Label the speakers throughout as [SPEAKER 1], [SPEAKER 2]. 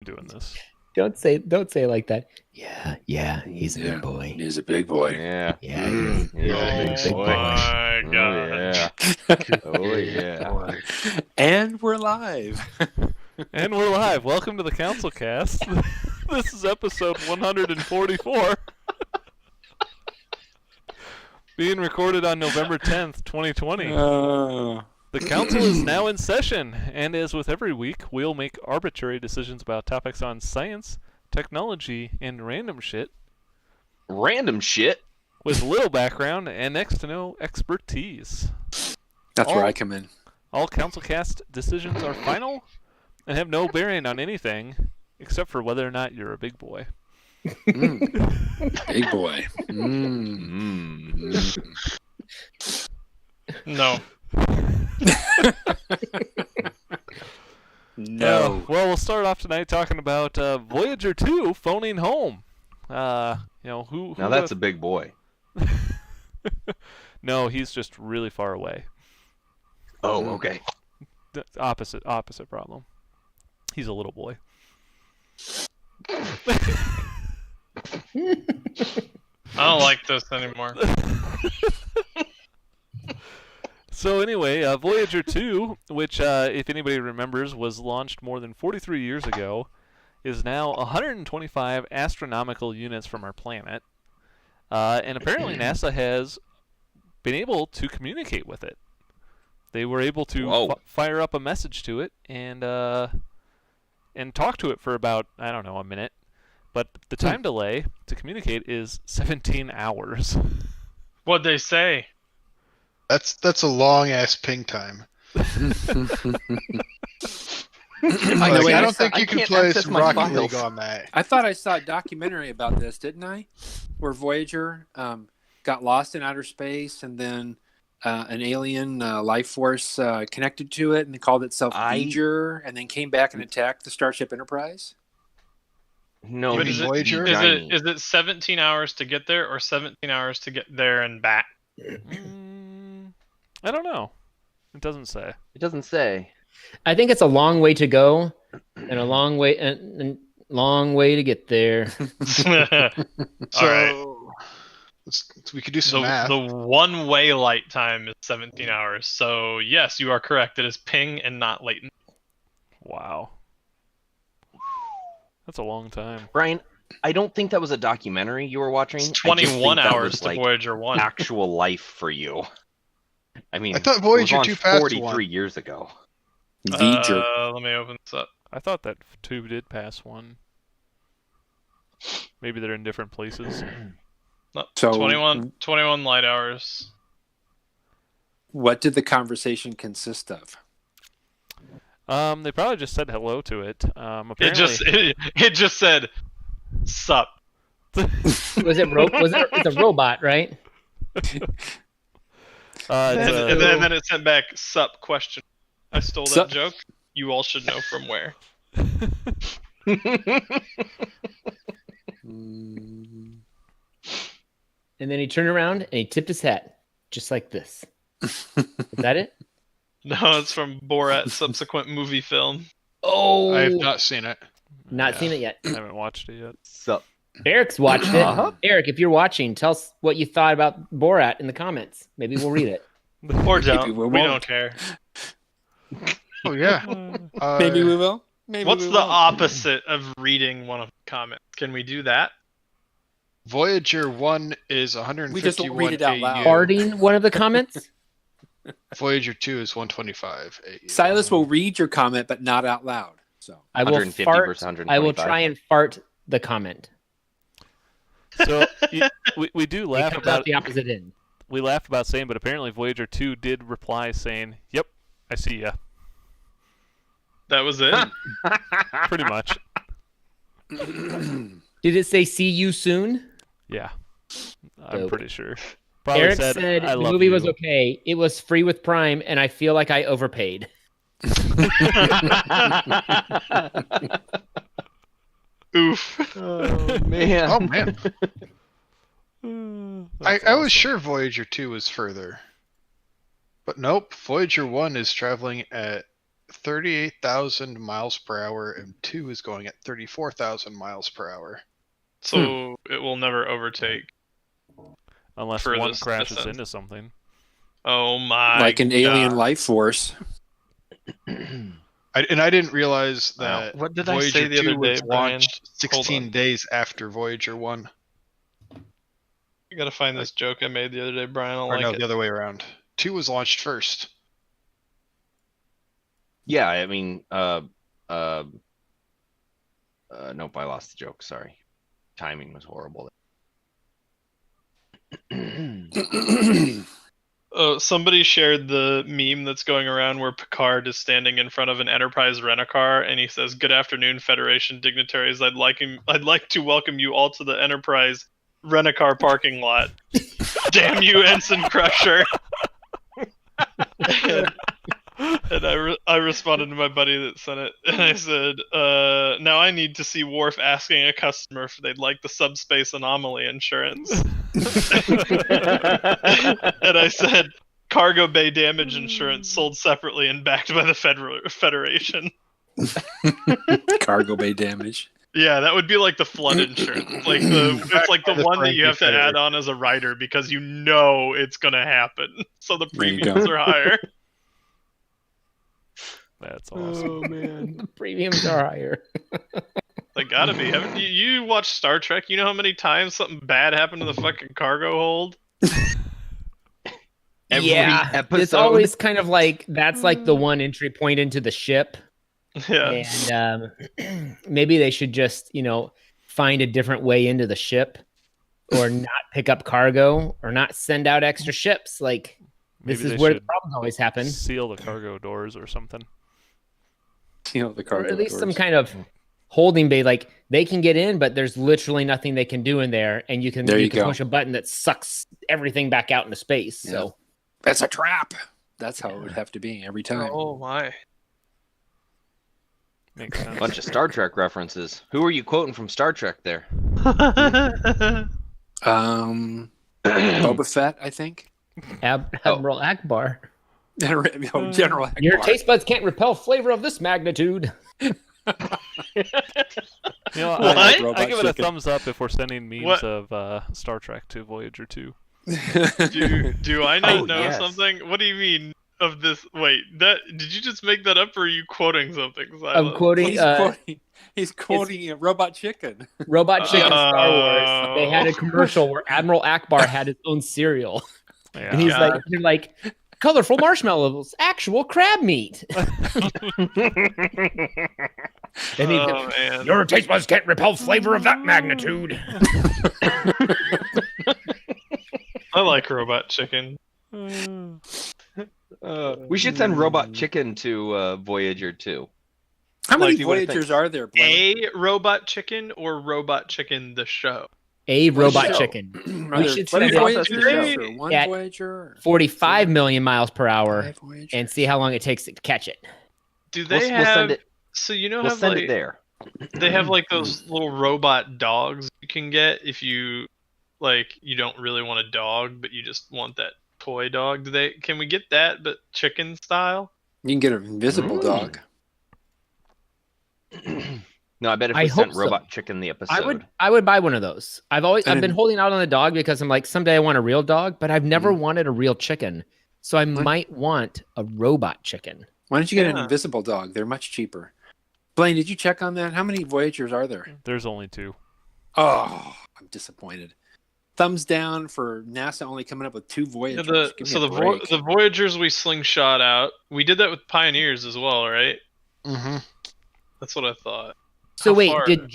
[SPEAKER 1] doing this.
[SPEAKER 2] Don't say it like that. Yeah, he's a big boy.
[SPEAKER 3] He's a big boy.
[SPEAKER 4] Yeah.
[SPEAKER 2] Yeah, he's a big boy.
[SPEAKER 1] My God.
[SPEAKER 4] Oh yeah.
[SPEAKER 3] And we're live.
[SPEAKER 1] And we're live. Welcome to the CouncilCast. This is episode 144. Being recorded on November 10th, 2020. The council is now in session, and as with every week, we'll make arbitrary decisions about topics on science, technology, and random shit.
[SPEAKER 4] Random shit.
[SPEAKER 1] With little background and next to no expertise.
[SPEAKER 3] That's where I come in.
[SPEAKER 1] All CouncilCast decisions are final and have no bearing on anything except for whether or not you're a big boy.
[SPEAKER 3] Big boy.
[SPEAKER 5] No.
[SPEAKER 3] No.
[SPEAKER 1] Well, we'll start off tonight talking about Voyager 2 phoning home. Who
[SPEAKER 4] Now that's a big boy.
[SPEAKER 1] No, he's just really far away.
[SPEAKER 4] Oh, okay.
[SPEAKER 1] Opposite problem. He's a little boy.
[SPEAKER 5] I don't like this anymore.
[SPEAKER 1] So anyway, Voyager 2, which, if anybody remembers, was launched more than 43 years ago, is now 125 astronomical units from our planet. And apparently NASA has been able to communicate with it. They were able to fire up a message to it and talk to it for about, I don't know, a minute. But the time delay to communicate is 17 hours.
[SPEAKER 5] What'd they say?
[SPEAKER 6] That's a long ass ping time. I don't think you can play some Rocket League on that.
[SPEAKER 3] I thought I saw a documentary about this, didn't I? Where Voyager got lost in outer space, and then an alien life force connected to it, and they called itself Voyager, and then came back and attacked the Starship Enterprise.
[SPEAKER 4] No,
[SPEAKER 5] But is
[SPEAKER 6] Voyager?
[SPEAKER 5] Is it 17 hours to get there, or 17 hours to get there and back?
[SPEAKER 1] I don't know. It doesn't say.
[SPEAKER 4] It doesn't say.
[SPEAKER 2] I think it's a long way to go, and a long way to get there.
[SPEAKER 5] All right.
[SPEAKER 6] We could do some math.
[SPEAKER 5] The one-way light time is 17 hours. So yes, you are correct. It is ping and not latent.
[SPEAKER 1] Wow. That's a long time.
[SPEAKER 4] Brian, I don't think that was a documentary you were watching.
[SPEAKER 5] It's 21 hours
[SPEAKER 4] was,
[SPEAKER 5] to Voyager 1.
[SPEAKER 4] Actual life for you. I mean,
[SPEAKER 6] I thought Voyager
[SPEAKER 4] it was
[SPEAKER 6] 2
[SPEAKER 4] on
[SPEAKER 6] passed
[SPEAKER 4] 43
[SPEAKER 6] one.
[SPEAKER 4] years ago.
[SPEAKER 3] Voyager.
[SPEAKER 5] Let me open this up.
[SPEAKER 1] I thought that 2 did pass 1. Maybe they're in different places.
[SPEAKER 5] No,
[SPEAKER 3] So-
[SPEAKER 5] 21 light hours.
[SPEAKER 3] What did the conversation consist of?
[SPEAKER 1] They probably just said hello to it. Apparently,
[SPEAKER 5] It just said, "Sup."
[SPEAKER 2] It's a robot, right?
[SPEAKER 5] And then it sent back, "Sup?" question. I stole that
[SPEAKER 3] Sup.
[SPEAKER 5] joke. You all should know from where.
[SPEAKER 2] And then he turned around and he tipped his hat, just like this. Is that it?
[SPEAKER 5] No, it's from Borat's subsequent movie film.
[SPEAKER 2] Oh,
[SPEAKER 6] I have not seen it.
[SPEAKER 2] not seen it yet.
[SPEAKER 1] I haven't watched it yet.
[SPEAKER 4] Sup?
[SPEAKER 2] Eric's watched it. Eric, if you're watching, tell us what you thought about Borat in the comments. Maybe we'll read it.
[SPEAKER 5] Or don't.
[SPEAKER 3] we
[SPEAKER 5] We
[SPEAKER 3] won't.
[SPEAKER 5] don't care.
[SPEAKER 6] Oh yeah.
[SPEAKER 3] Maybe we will. Maybe
[SPEAKER 5] What's
[SPEAKER 3] we
[SPEAKER 5] the
[SPEAKER 3] won't.
[SPEAKER 5] opposite of reading one of the comments? Can we do that?
[SPEAKER 6] Voyager 1 is 151
[SPEAKER 3] We just don't read it out loud.
[SPEAKER 6] AU.
[SPEAKER 2] Farting one of the comments?
[SPEAKER 6] Voyager 2 is 125 AU.
[SPEAKER 3] Silas will read your comment, but not out loud. So
[SPEAKER 2] I will
[SPEAKER 4] 150
[SPEAKER 2] fart.
[SPEAKER 4] versus 125.
[SPEAKER 2] I will try and fart the comment.
[SPEAKER 1] So we do
[SPEAKER 2] It
[SPEAKER 1] laugh
[SPEAKER 2] comes out
[SPEAKER 1] about
[SPEAKER 2] the opposite end.
[SPEAKER 1] we laugh about saying, but apparently Voyager 2 did reply saying, "Yep, I see ya."
[SPEAKER 5] That was it.
[SPEAKER 1] Pretty much.
[SPEAKER 2] Did it say "see you soon"?
[SPEAKER 1] Yeah, I'm
[SPEAKER 2] Dope.
[SPEAKER 1] pretty sure. Probably
[SPEAKER 2] Eric said
[SPEAKER 1] "I
[SPEAKER 2] the
[SPEAKER 1] love
[SPEAKER 2] movie
[SPEAKER 1] you."
[SPEAKER 2] was okay. It was free with Prime, and I feel like I overpaid.
[SPEAKER 5] Oof.
[SPEAKER 4] Oh man.
[SPEAKER 6] Oh man. I
[SPEAKER 1] That's
[SPEAKER 6] was sure Voyager 2 was further. But nope, Voyager 1 is traveling at 38,000 miles per hour, and 2 is going at 34,000 miles per hour.
[SPEAKER 5] So it will never overtake.
[SPEAKER 1] Unless
[SPEAKER 5] For
[SPEAKER 1] one
[SPEAKER 5] this
[SPEAKER 1] crashes
[SPEAKER 5] distance.
[SPEAKER 1] into something.
[SPEAKER 5] Oh my!
[SPEAKER 3] Like an alien
[SPEAKER 5] God.
[SPEAKER 3] life force.
[SPEAKER 6] I didn't realize that
[SPEAKER 5] What did I
[SPEAKER 6] Voyager
[SPEAKER 5] say the
[SPEAKER 6] 2
[SPEAKER 5] other
[SPEAKER 6] was
[SPEAKER 5] day, Brian?
[SPEAKER 6] launched
[SPEAKER 5] Hold
[SPEAKER 6] 16
[SPEAKER 5] on.
[SPEAKER 6] days after Voyager 1.
[SPEAKER 5] I gotta find this joke I made the other day, Brian. I
[SPEAKER 6] Or
[SPEAKER 5] like
[SPEAKER 6] no,
[SPEAKER 5] it.
[SPEAKER 6] the other way around. 2 was launched first.
[SPEAKER 4] Yeah, I mean, nope, I lost the joke. Sorry, timing was horrible.
[SPEAKER 5] Somebody shared the meme that's going around where Picard is standing in front of an Enterprise rent-a-car and he says, "Good afternoon, Federation dignitaries. I'd like to welcome you all to the Enterprise rent-a-car parking lot." Damn you, Ensign Crusher! And I responded to my buddy that sent it, and I said, "Now I need to see Worf asking a customer if they'd like the subspace anomaly insurance." And I said, "Cargo bay damage insurance sold separately and backed by the Federation."
[SPEAKER 3] Cargo bay damage.
[SPEAKER 5] Yeah, that would be like the flood insurance. It's like the one that you have to add on as a rider because you know it's gonna happen. So the
[SPEAKER 3] There you
[SPEAKER 5] premiums
[SPEAKER 3] go.
[SPEAKER 5] are higher.
[SPEAKER 1] That's awesome.
[SPEAKER 2] Man, the premiums are higher.
[SPEAKER 5] They gotta be. Haven't you watched Star Trek? You know how many times something bad happened to the fucking cargo hold?
[SPEAKER 4] Every
[SPEAKER 2] Yeah,
[SPEAKER 4] episode.
[SPEAKER 2] it's always kind of like that's like the one entry point into the ship,
[SPEAKER 5] Yeah.
[SPEAKER 2] and maybe they should just find a different way into the ship, or not pick up cargo, or not send out extra ships. Like
[SPEAKER 1] Maybe
[SPEAKER 2] this
[SPEAKER 1] they
[SPEAKER 2] is where the
[SPEAKER 1] should
[SPEAKER 2] problems always happen.
[SPEAKER 1] seal the cargo doors or something.
[SPEAKER 3] The
[SPEAKER 2] Or
[SPEAKER 3] cargo
[SPEAKER 2] at least some
[SPEAKER 3] doors.
[SPEAKER 2] kind of holding bay. Like they can get in, but there's literally nothing they can do in there, and you can
[SPEAKER 3] There you
[SPEAKER 2] can
[SPEAKER 3] go.
[SPEAKER 2] push a button that sucks everything back out into space.
[SPEAKER 3] Yeah.
[SPEAKER 2] So
[SPEAKER 3] That's a trap. That's how it would have to be every time.
[SPEAKER 5] Oh my.
[SPEAKER 1] Makes sense.
[SPEAKER 4] Bunch of Star Trek references. Who are you quoting from Star Trek there?
[SPEAKER 3] Boba Fett, I think.
[SPEAKER 2] Admiral Akbar,
[SPEAKER 3] General Akbar.
[SPEAKER 2] your taste buds can't repel flavor of this magnitude.
[SPEAKER 1] You know,
[SPEAKER 5] What?
[SPEAKER 1] I give it a
[SPEAKER 3] Chicken.
[SPEAKER 1] thumbs up if we're sending memes
[SPEAKER 5] What?
[SPEAKER 1] of Star Trek to Voyager 2.
[SPEAKER 5] Do I not
[SPEAKER 4] Oh,
[SPEAKER 5] know
[SPEAKER 4] yes.
[SPEAKER 5] something? What do you mean of this? Wait, did you just make that up, or are you quoting something?
[SPEAKER 2] I'm
[SPEAKER 5] Silas?
[SPEAKER 2] quoting
[SPEAKER 3] He's quoting a Robot Chicken.
[SPEAKER 2] Robot Chicken Star Wars.
[SPEAKER 5] Oh.
[SPEAKER 2] They had a commercial where Admiral Akbar had his own cereal,
[SPEAKER 1] Yeah.
[SPEAKER 2] and he's
[SPEAKER 5] Yeah.
[SPEAKER 2] like, they're like, colorful marshmallows, actual crab meat. And he,
[SPEAKER 5] Oh man.
[SPEAKER 2] your taste buds can't repel flavor of that magnitude.
[SPEAKER 5] I like Robot Chicken.
[SPEAKER 4] We should send Robot Chicken to Voyager 2.
[SPEAKER 3] How many
[SPEAKER 4] see what it
[SPEAKER 3] Voyagers are there, Blaine?
[SPEAKER 5] A Robot Chicken or Robot Chicken the show?
[SPEAKER 2] A robot
[SPEAKER 3] show?
[SPEAKER 2] chicken.
[SPEAKER 3] Are
[SPEAKER 2] We
[SPEAKER 3] there
[SPEAKER 2] should
[SPEAKER 3] two
[SPEAKER 2] send
[SPEAKER 4] it-
[SPEAKER 3] Voyagers or one
[SPEAKER 2] at
[SPEAKER 3] Voyager? Or
[SPEAKER 2] 45 million miles per hour
[SPEAKER 3] five Voyagers?
[SPEAKER 2] and see how long it takes to catch it.
[SPEAKER 5] Do they
[SPEAKER 4] We'll
[SPEAKER 5] have?
[SPEAKER 4] send it.
[SPEAKER 5] So you know
[SPEAKER 4] We'll
[SPEAKER 5] have
[SPEAKER 4] send
[SPEAKER 5] like
[SPEAKER 4] it there.
[SPEAKER 5] they have like those little robot dogs you can get if you you don't really want a dog but you just want that toy dog. Can we get that but chicken style?
[SPEAKER 3] You can get an invisible dog.
[SPEAKER 4] No, I bet if
[SPEAKER 2] I
[SPEAKER 4] we
[SPEAKER 2] hope
[SPEAKER 4] sent
[SPEAKER 2] so.
[SPEAKER 4] Robot Chicken the episode.
[SPEAKER 2] I would buy one of those. I've
[SPEAKER 3] And
[SPEAKER 2] been holding out on the dog because I'm like, someday I want a real dog, but I've never wanted a real chicken. So I might want a robot chicken.
[SPEAKER 3] Why don't you get an
[SPEAKER 5] Yeah.
[SPEAKER 3] invisible dog? They're much cheaper. Blaine, did you check on that? How many Voyagers are there?
[SPEAKER 1] There's only 2.
[SPEAKER 3] Oh, I'm disappointed. Thumbs down for NASA only coming up with 2 Voyagers. Give me a break.
[SPEAKER 5] The Voyagers we slingshot out. We did that with Pioneers as well, right?
[SPEAKER 6] Mm-hmm.
[SPEAKER 5] That's what I thought.
[SPEAKER 2] So
[SPEAKER 5] How
[SPEAKER 2] wait,
[SPEAKER 5] far?
[SPEAKER 2] did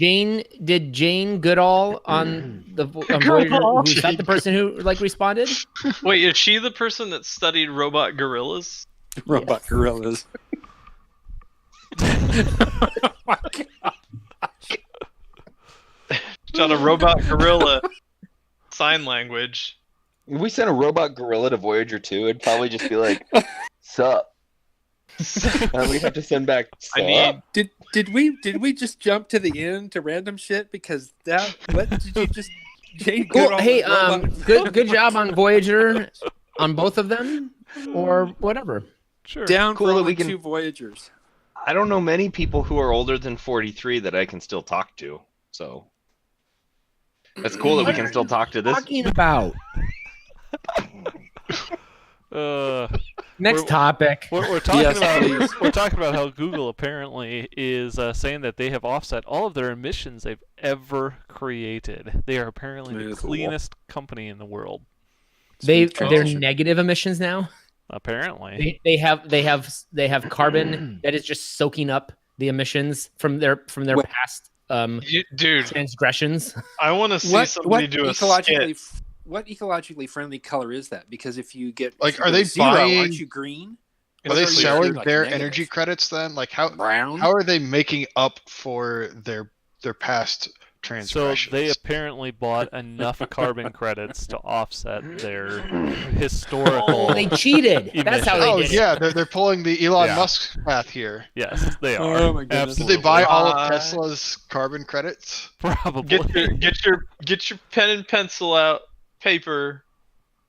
[SPEAKER 2] Jane Goodall on Voyager?
[SPEAKER 5] Goodall.
[SPEAKER 2] Was that the person who responded?
[SPEAKER 5] Wait, is she the person that studied robot gorillas?
[SPEAKER 3] Robot gorillas. Oh my God.
[SPEAKER 5] She's on a robot gorilla sign language.
[SPEAKER 4] If we sent a robot gorilla to Voyager 2, it'd probably just be like, sup. And we'd have to send back, sup.
[SPEAKER 5] I need
[SPEAKER 3] Did we just jump to the end to random shit? Because what did you just Jane
[SPEAKER 2] Cool.
[SPEAKER 3] Goodall
[SPEAKER 2] Hey,
[SPEAKER 3] robot-
[SPEAKER 2] good job on Voyager, on both of them, or whatever.
[SPEAKER 1] Sure.
[SPEAKER 3] down
[SPEAKER 4] Cool
[SPEAKER 3] for
[SPEAKER 4] that
[SPEAKER 3] only
[SPEAKER 4] we can-
[SPEAKER 3] 2 Voyagers.
[SPEAKER 4] I don't know many people who are older than 43 that I can still talk to. So that's cool that we
[SPEAKER 2] What
[SPEAKER 4] can
[SPEAKER 2] are
[SPEAKER 4] still
[SPEAKER 2] you
[SPEAKER 4] talk to this.
[SPEAKER 2] talking about?
[SPEAKER 1] Uh,
[SPEAKER 2] Next
[SPEAKER 1] We're-
[SPEAKER 2] topic.
[SPEAKER 1] we're talking
[SPEAKER 3] Yes,
[SPEAKER 1] about
[SPEAKER 3] please.
[SPEAKER 1] we're talking about how Google apparently is saying that they have offset all of their emissions they've ever created. They are apparently the
[SPEAKER 3] Cool.
[SPEAKER 1] cleanest company in the world.
[SPEAKER 3] Smooth
[SPEAKER 2] They're
[SPEAKER 3] transition.
[SPEAKER 2] negative emissions now.
[SPEAKER 1] Apparently,
[SPEAKER 2] They have carbon that is just soaking up the emissions from their
[SPEAKER 3] What-
[SPEAKER 2] past
[SPEAKER 5] Dude,
[SPEAKER 2] transgressions.
[SPEAKER 5] I want to see somebody do a skit.
[SPEAKER 3] What ecologically friendly color is that? Because if you get
[SPEAKER 6] Like,
[SPEAKER 3] if you
[SPEAKER 6] are
[SPEAKER 3] go
[SPEAKER 6] they
[SPEAKER 3] zero,
[SPEAKER 6] buying-
[SPEAKER 3] aren't you green?
[SPEAKER 6] Are
[SPEAKER 3] What
[SPEAKER 6] they
[SPEAKER 3] you?
[SPEAKER 6] selling
[SPEAKER 3] Like
[SPEAKER 6] their
[SPEAKER 3] negative?
[SPEAKER 6] energy credits then? Like how
[SPEAKER 3] Brown?
[SPEAKER 6] are they making up for their past
[SPEAKER 1] so
[SPEAKER 6] transgressions?
[SPEAKER 1] they apparently bought enough carbon credits to offset their historical.
[SPEAKER 2] Oh, they cheated. That's how they
[SPEAKER 6] Oh
[SPEAKER 2] did it.
[SPEAKER 6] yeah, they're pulling the Elon
[SPEAKER 1] Yeah.
[SPEAKER 6] Musk path here.
[SPEAKER 1] Yes, they are.
[SPEAKER 3] Oh my goodness.
[SPEAKER 6] Did
[SPEAKER 1] Absolutely.
[SPEAKER 6] they buy all of
[SPEAKER 5] What?
[SPEAKER 6] Tesla's carbon credits?
[SPEAKER 1] Probably.
[SPEAKER 5] Get your pen and pencil out, paper,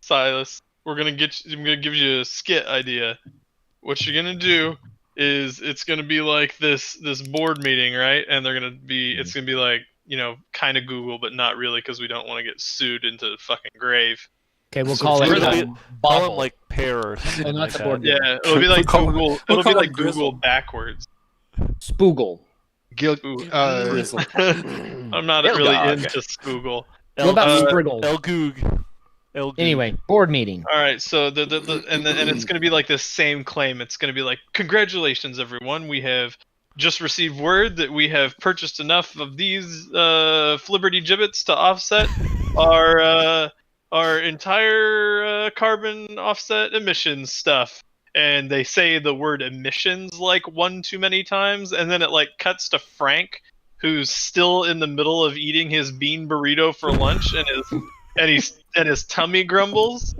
[SPEAKER 5] Silas. I'm gonna give you a skit idea. What you're gonna do is it's gonna be like this board meeting, right? And it's gonna be like, kind of Google, but not really, because we don't want to get sued into the fucking grave.
[SPEAKER 2] Okay, we'll
[SPEAKER 3] So
[SPEAKER 2] call
[SPEAKER 1] We're
[SPEAKER 2] it
[SPEAKER 1] gonna
[SPEAKER 2] a
[SPEAKER 1] call them
[SPEAKER 2] bubble.
[SPEAKER 1] like pear or something
[SPEAKER 2] Oh,
[SPEAKER 1] like
[SPEAKER 2] not the
[SPEAKER 1] that.
[SPEAKER 2] board.
[SPEAKER 5] Yeah, it'll be like
[SPEAKER 3] We'll call
[SPEAKER 5] Google.
[SPEAKER 3] we'll
[SPEAKER 5] It'll be
[SPEAKER 3] call
[SPEAKER 5] like
[SPEAKER 3] it Grizzle.
[SPEAKER 5] Google backwards.
[SPEAKER 2] Spoogle.
[SPEAKER 5] Ooh,
[SPEAKER 3] Grizzle.
[SPEAKER 5] I'm not
[SPEAKER 4] Ill
[SPEAKER 5] really
[SPEAKER 4] dog.
[SPEAKER 5] into Google.
[SPEAKER 2] What about Spriggle?
[SPEAKER 1] El Goog. El Goog.
[SPEAKER 2] Anyway, board meeting.
[SPEAKER 5] All right, so and it's going to be like this same claim. It's going to be like, congratulations, everyone. We have just received word that we have purchased enough of these Flibberty gibbets to offset our entire carbon offset emissions stuff. And they say the word emissions like one too many times, and then it like cuts to Frank, who's still in the middle of eating his bean burrito for lunch, and his tummy grumbles.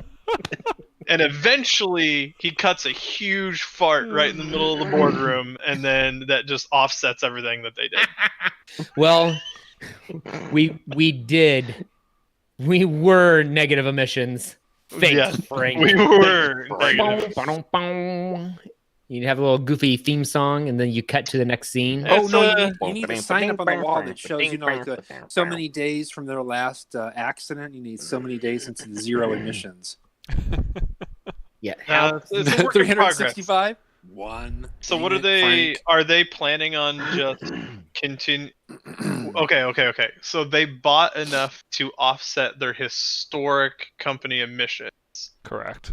[SPEAKER 5] And eventually he cuts a huge fart right in the middle of the boardroom, and then that just offsets everything that they did.
[SPEAKER 2] Well, we were negative emissions. Fake,
[SPEAKER 5] Yes,
[SPEAKER 2] Frank.
[SPEAKER 5] we were negative.
[SPEAKER 2] You have a little goofy theme song, and then you cut to the next scene.
[SPEAKER 3] Oh
[SPEAKER 5] It's,
[SPEAKER 3] no!
[SPEAKER 5] uh,
[SPEAKER 3] You need a sign up on the wall that shows like so many days from their last accident. You need so many days into zero emissions.
[SPEAKER 2] Yeah.
[SPEAKER 5] It's a work in progress.
[SPEAKER 3] 365. One.
[SPEAKER 5] So
[SPEAKER 3] Dang
[SPEAKER 5] what are
[SPEAKER 3] it,
[SPEAKER 5] they?
[SPEAKER 3] Frank.
[SPEAKER 5] Are they planning on just continue? Okay. So they bought enough to offset their historic company emissions.
[SPEAKER 1] Correct.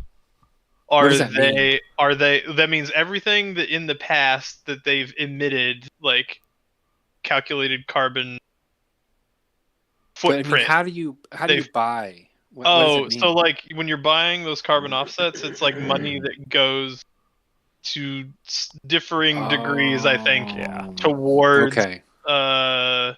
[SPEAKER 5] Are
[SPEAKER 3] does that mean?
[SPEAKER 5] they? Are they? That means everything that in the past that they've emitted, like calculated carbon
[SPEAKER 3] But, I mean,
[SPEAKER 5] footprint.
[SPEAKER 3] how do you buy? What does it mean?
[SPEAKER 5] So like when you're buying those carbon offsets, it's like money that goes to differing degrees, I think,
[SPEAKER 1] Yeah.
[SPEAKER 5] towards
[SPEAKER 3] Okay.
[SPEAKER 5] offsetting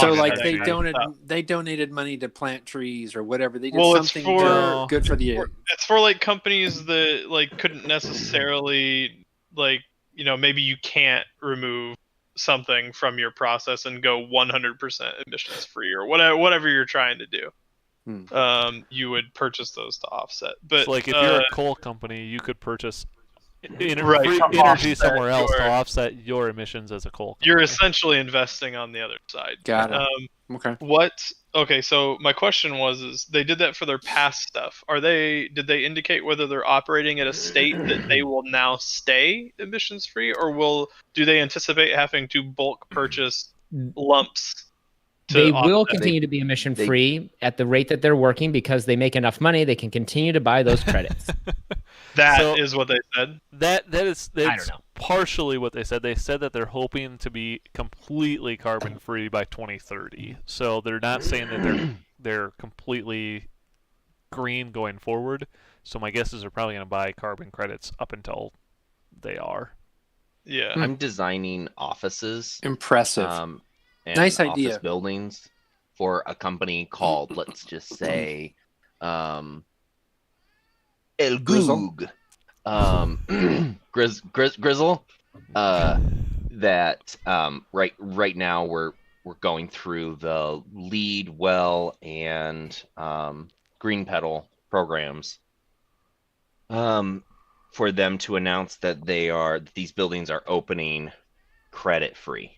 [SPEAKER 3] So like
[SPEAKER 5] that
[SPEAKER 3] they
[SPEAKER 5] kind of
[SPEAKER 3] donated
[SPEAKER 5] stuff.
[SPEAKER 3] they donated money to plant trees or whatever. They did
[SPEAKER 5] Well, it's
[SPEAKER 3] something
[SPEAKER 5] for-
[SPEAKER 3] good for the
[SPEAKER 5] It's for like companies that like couldn't necessarily like maybe you can't remove something from your process and go 100% emissions free or whatever you're trying to do. You would purchase those to offset. But
[SPEAKER 1] So, like, if you're a coal company, you could purchase
[SPEAKER 5] Right,
[SPEAKER 1] free
[SPEAKER 5] to
[SPEAKER 1] energy
[SPEAKER 5] offset
[SPEAKER 1] somewhere else to
[SPEAKER 5] your-
[SPEAKER 1] offset your emissions as a coal company.
[SPEAKER 5] you're essentially investing on the other side.
[SPEAKER 3] Got it. Okay.
[SPEAKER 5] Okay, so my question is they did that for their past stuff. Did they indicate whether they're operating at a state that they will now stay emissions free, or do they anticipate having to bulk purchase lumps?
[SPEAKER 2] They will
[SPEAKER 5] offset?
[SPEAKER 2] continue to be emission free at the rate that they're working because they make enough money. They can continue to buy those credits.
[SPEAKER 5] That is what they said.
[SPEAKER 1] That's
[SPEAKER 2] I don't know.
[SPEAKER 1] partially what they said. They said that they're hoping to be completely carbon free by 2030. So they're not saying that they're completely green going forward. So my guess is they're probably going to buy carbon credits up until they are.
[SPEAKER 5] Yeah.
[SPEAKER 4] I'm designing offices.
[SPEAKER 3] Impressive.
[SPEAKER 4] And
[SPEAKER 3] Nice
[SPEAKER 4] office
[SPEAKER 3] idea.
[SPEAKER 4] buildings for a company called, let's just say, El
[SPEAKER 3] Grizzle?
[SPEAKER 4] Goog, Grizzle. That right now we're going through the lead, well, and green petal programs. for them to announce that these buildings are opening credit free.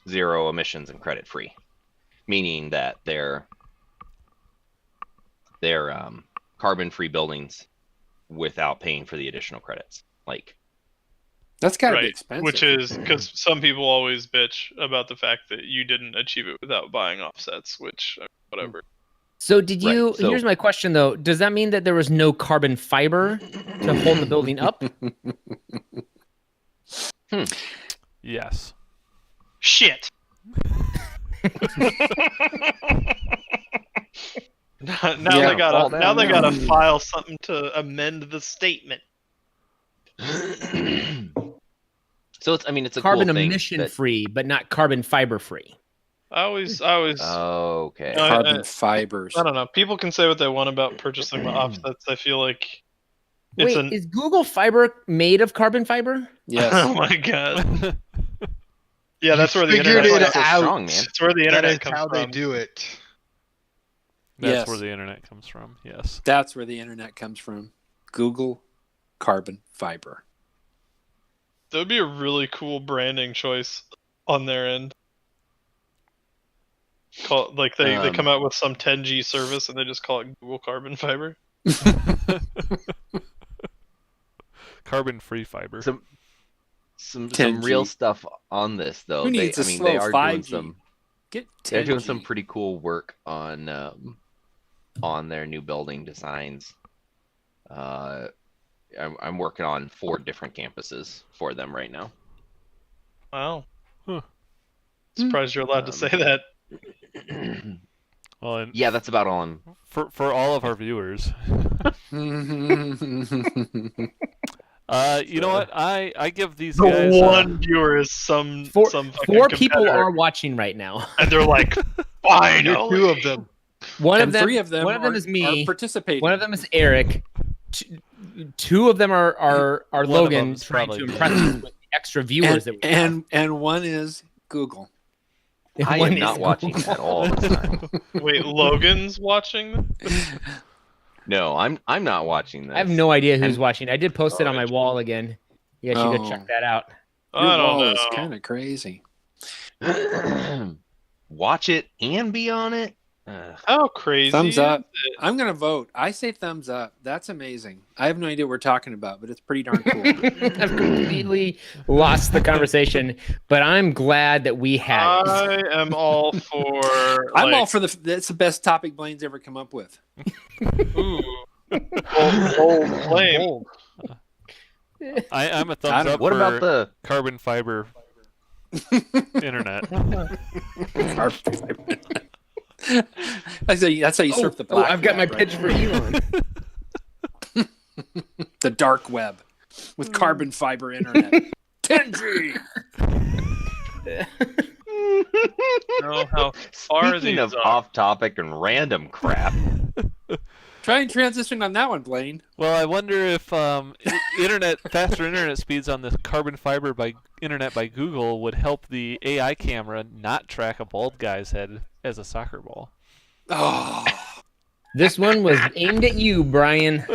[SPEAKER 4] 0 emissions and credit free, meaning that they're carbon free buildings without paying for the additional credits. Like,
[SPEAKER 3] That's got to be
[SPEAKER 5] Right,
[SPEAKER 3] expensive.
[SPEAKER 5] which is because some people always bitch about the fact that you didn't achieve it without buying offsets, which whatever.
[SPEAKER 2] So did you?
[SPEAKER 4] Right, so-
[SPEAKER 2] Here's my question though. Does that mean that there was no carbon fiber to hold the building up?
[SPEAKER 1] Yes.
[SPEAKER 5] Shit. now
[SPEAKER 3] Yeah,
[SPEAKER 5] they gotta
[SPEAKER 4] fall down
[SPEAKER 5] they
[SPEAKER 4] now.
[SPEAKER 5] gotta file something to amend the statement.
[SPEAKER 4] So it's a
[SPEAKER 2] Carbon
[SPEAKER 4] cool thing
[SPEAKER 2] emission
[SPEAKER 4] that-
[SPEAKER 2] free, but not carbon fiber free.
[SPEAKER 5] I always
[SPEAKER 4] Okay.
[SPEAKER 3] Carbon fibers.
[SPEAKER 5] I don't know. People can say what they want about purchasing the offsets. I feel like it's
[SPEAKER 2] Wait, is Google Fiber made of carbon fiber?
[SPEAKER 3] Yes.
[SPEAKER 5] oh my god. Yeah, that's where the
[SPEAKER 6] Figured
[SPEAKER 5] internet.
[SPEAKER 6] it
[SPEAKER 4] so
[SPEAKER 6] out.
[SPEAKER 4] strong, man.
[SPEAKER 5] It's where the
[SPEAKER 6] That
[SPEAKER 5] internet
[SPEAKER 6] is
[SPEAKER 5] comes
[SPEAKER 6] how
[SPEAKER 5] from.
[SPEAKER 6] they do it.
[SPEAKER 1] That's
[SPEAKER 3] Yes.
[SPEAKER 1] where the internet comes from. Yes.
[SPEAKER 3] That's where the internet comes from. Google carbon fiber.
[SPEAKER 5] That would be a really cool branding choice on their end. They come out with some 10G service and they just call it Google Carbon Fiber.
[SPEAKER 1] Carbon-free fiber.
[SPEAKER 4] Some
[SPEAKER 3] 10G.
[SPEAKER 4] real stuff on this though.
[SPEAKER 3] Who needs a
[SPEAKER 4] they
[SPEAKER 3] slow
[SPEAKER 4] are
[SPEAKER 3] 5G?
[SPEAKER 4] doing some.
[SPEAKER 3] Get 10G.
[SPEAKER 4] They're doing some pretty cool work on their new building designs. I'm working on 4 different campuses for them right now.
[SPEAKER 5] Wow.
[SPEAKER 1] Huh.
[SPEAKER 5] Surprised you're allowed to say that.
[SPEAKER 1] Well, and
[SPEAKER 4] Yeah, that's about all I'm.
[SPEAKER 1] for all of our viewers, you know what? I give these
[SPEAKER 5] The
[SPEAKER 1] guys
[SPEAKER 5] one viewer is some
[SPEAKER 2] Four
[SPEAKER 5] fucking
[SPEAKER 2] people
[SPEAKER 5] competitor,
[SPEAKER 2] are watching right now.
[SPEAKER 5] and they're like,
[SPEAKER 6] You're
[SPEAKER 5] finally.
[SPEAKER 6] 2 of them.
[SPEAKER 2] One
[SPEAKER 3] and
[SPEAKER 2] of them,
[SPEAKER 3] 3 of them
[SPEAKER 2] one of them
[SPEAKER 3] are-
[SPEAKER 2] is me.
[SPEAKER 3] are participating.
[SPEAKER 2] One of them is Eric. Two of them are
[SPEAKER 1] One of
[SPEAKER 2] Logan
[SPEAKER 1] them's
[SPEAKER 2] trying to
[SPEAKER 1] probably
[SPEAKER 2] impress us with the extra viewers that we have.
[SPEAKER 3] and one is Google.
[SPEAKER 4] I
[SPEAKER 2] One
[SPEAKER 4] am
[SPEAKER 2] is
[SPEAKER 4] not watching
[SPEAKER 2] Google.
[SPEAKER 4] at all this time.
[SPEAKER 5] Wait, Logan's watching?
[SPEAKER 4] No, I'm not watching this.
[SPEAKER 2] I have no idea who's
[SPEAKER 4] And-
[SPEAKER 2] watching. I did post it on my wall again. You guys should go
[SPEAKER 3] Oh.
[SPEAKER 2] check that out.
[SPEAKER 3] Your
[SPEAKER 5] I don't
[SPEAKER 3] wall
[SPEAKER 5] know.
[SPEAKER 3] is kind of crazy.
[SPEAKER 4] Watch it and be on it.
[SPEAKER 5] How crazy?
[SPEAKER 3] Thumbs up.
[SPEAKER 5] is it?
[SPEAKER 3] I'm gonna vote. I say thumbs up. That's amazing. I have no idea what we're talking about, but it's pretty darn cool.
[SPEAKER 2] I've completely lost the conversation, but I'm glad that we had it.
[SPEAKER 5] I am all for.
[SPEAKER 3] I'm all for that's the best topic Blaine's ever come up with.
[SPEAKER 5] Ooh. Bold claim.
[SPEAKER 6] Bold.
[SPEAKER 1] I'm a
[SPEAKER 3] I
[SPEAKER 1] thumbs
[SPEAKER 3] don't-
[SPEAKER 1] up
[SPEAKER 4] What
[SPEAKER 1] for
[SPEAKER 4] about the?
[SPEAKER 1] carbon fiber internet.
[SPEAKER 3] That's how you surf the black
[SPEAKER 2] I've got my
[SPEAKER 3] web,
[SPEAKER 2] pitch for Elon.
[SPEAKER 3] the dark web with carbon fiber internet. 10G.
[SPEAKER 5] Know how far
[SPEAKER 4] Speaking
[SPEAKER 5] these
[SPEAKER 4] of
[SPEAKER 5] are.
[SPEAKER 4] off-topic and random crap,
[SPEAKER 3] Try and transition on that one, Blaine.
[SPEAKER 1] Well, I wonder if faster internet speeds on the carbon fiber by internet by Google would help the AI camera not track a bald guy's head as a soccer ball.
[SPEAKER 3] Oh,
[SPEAKER 2] This one was aimed at you, Brian.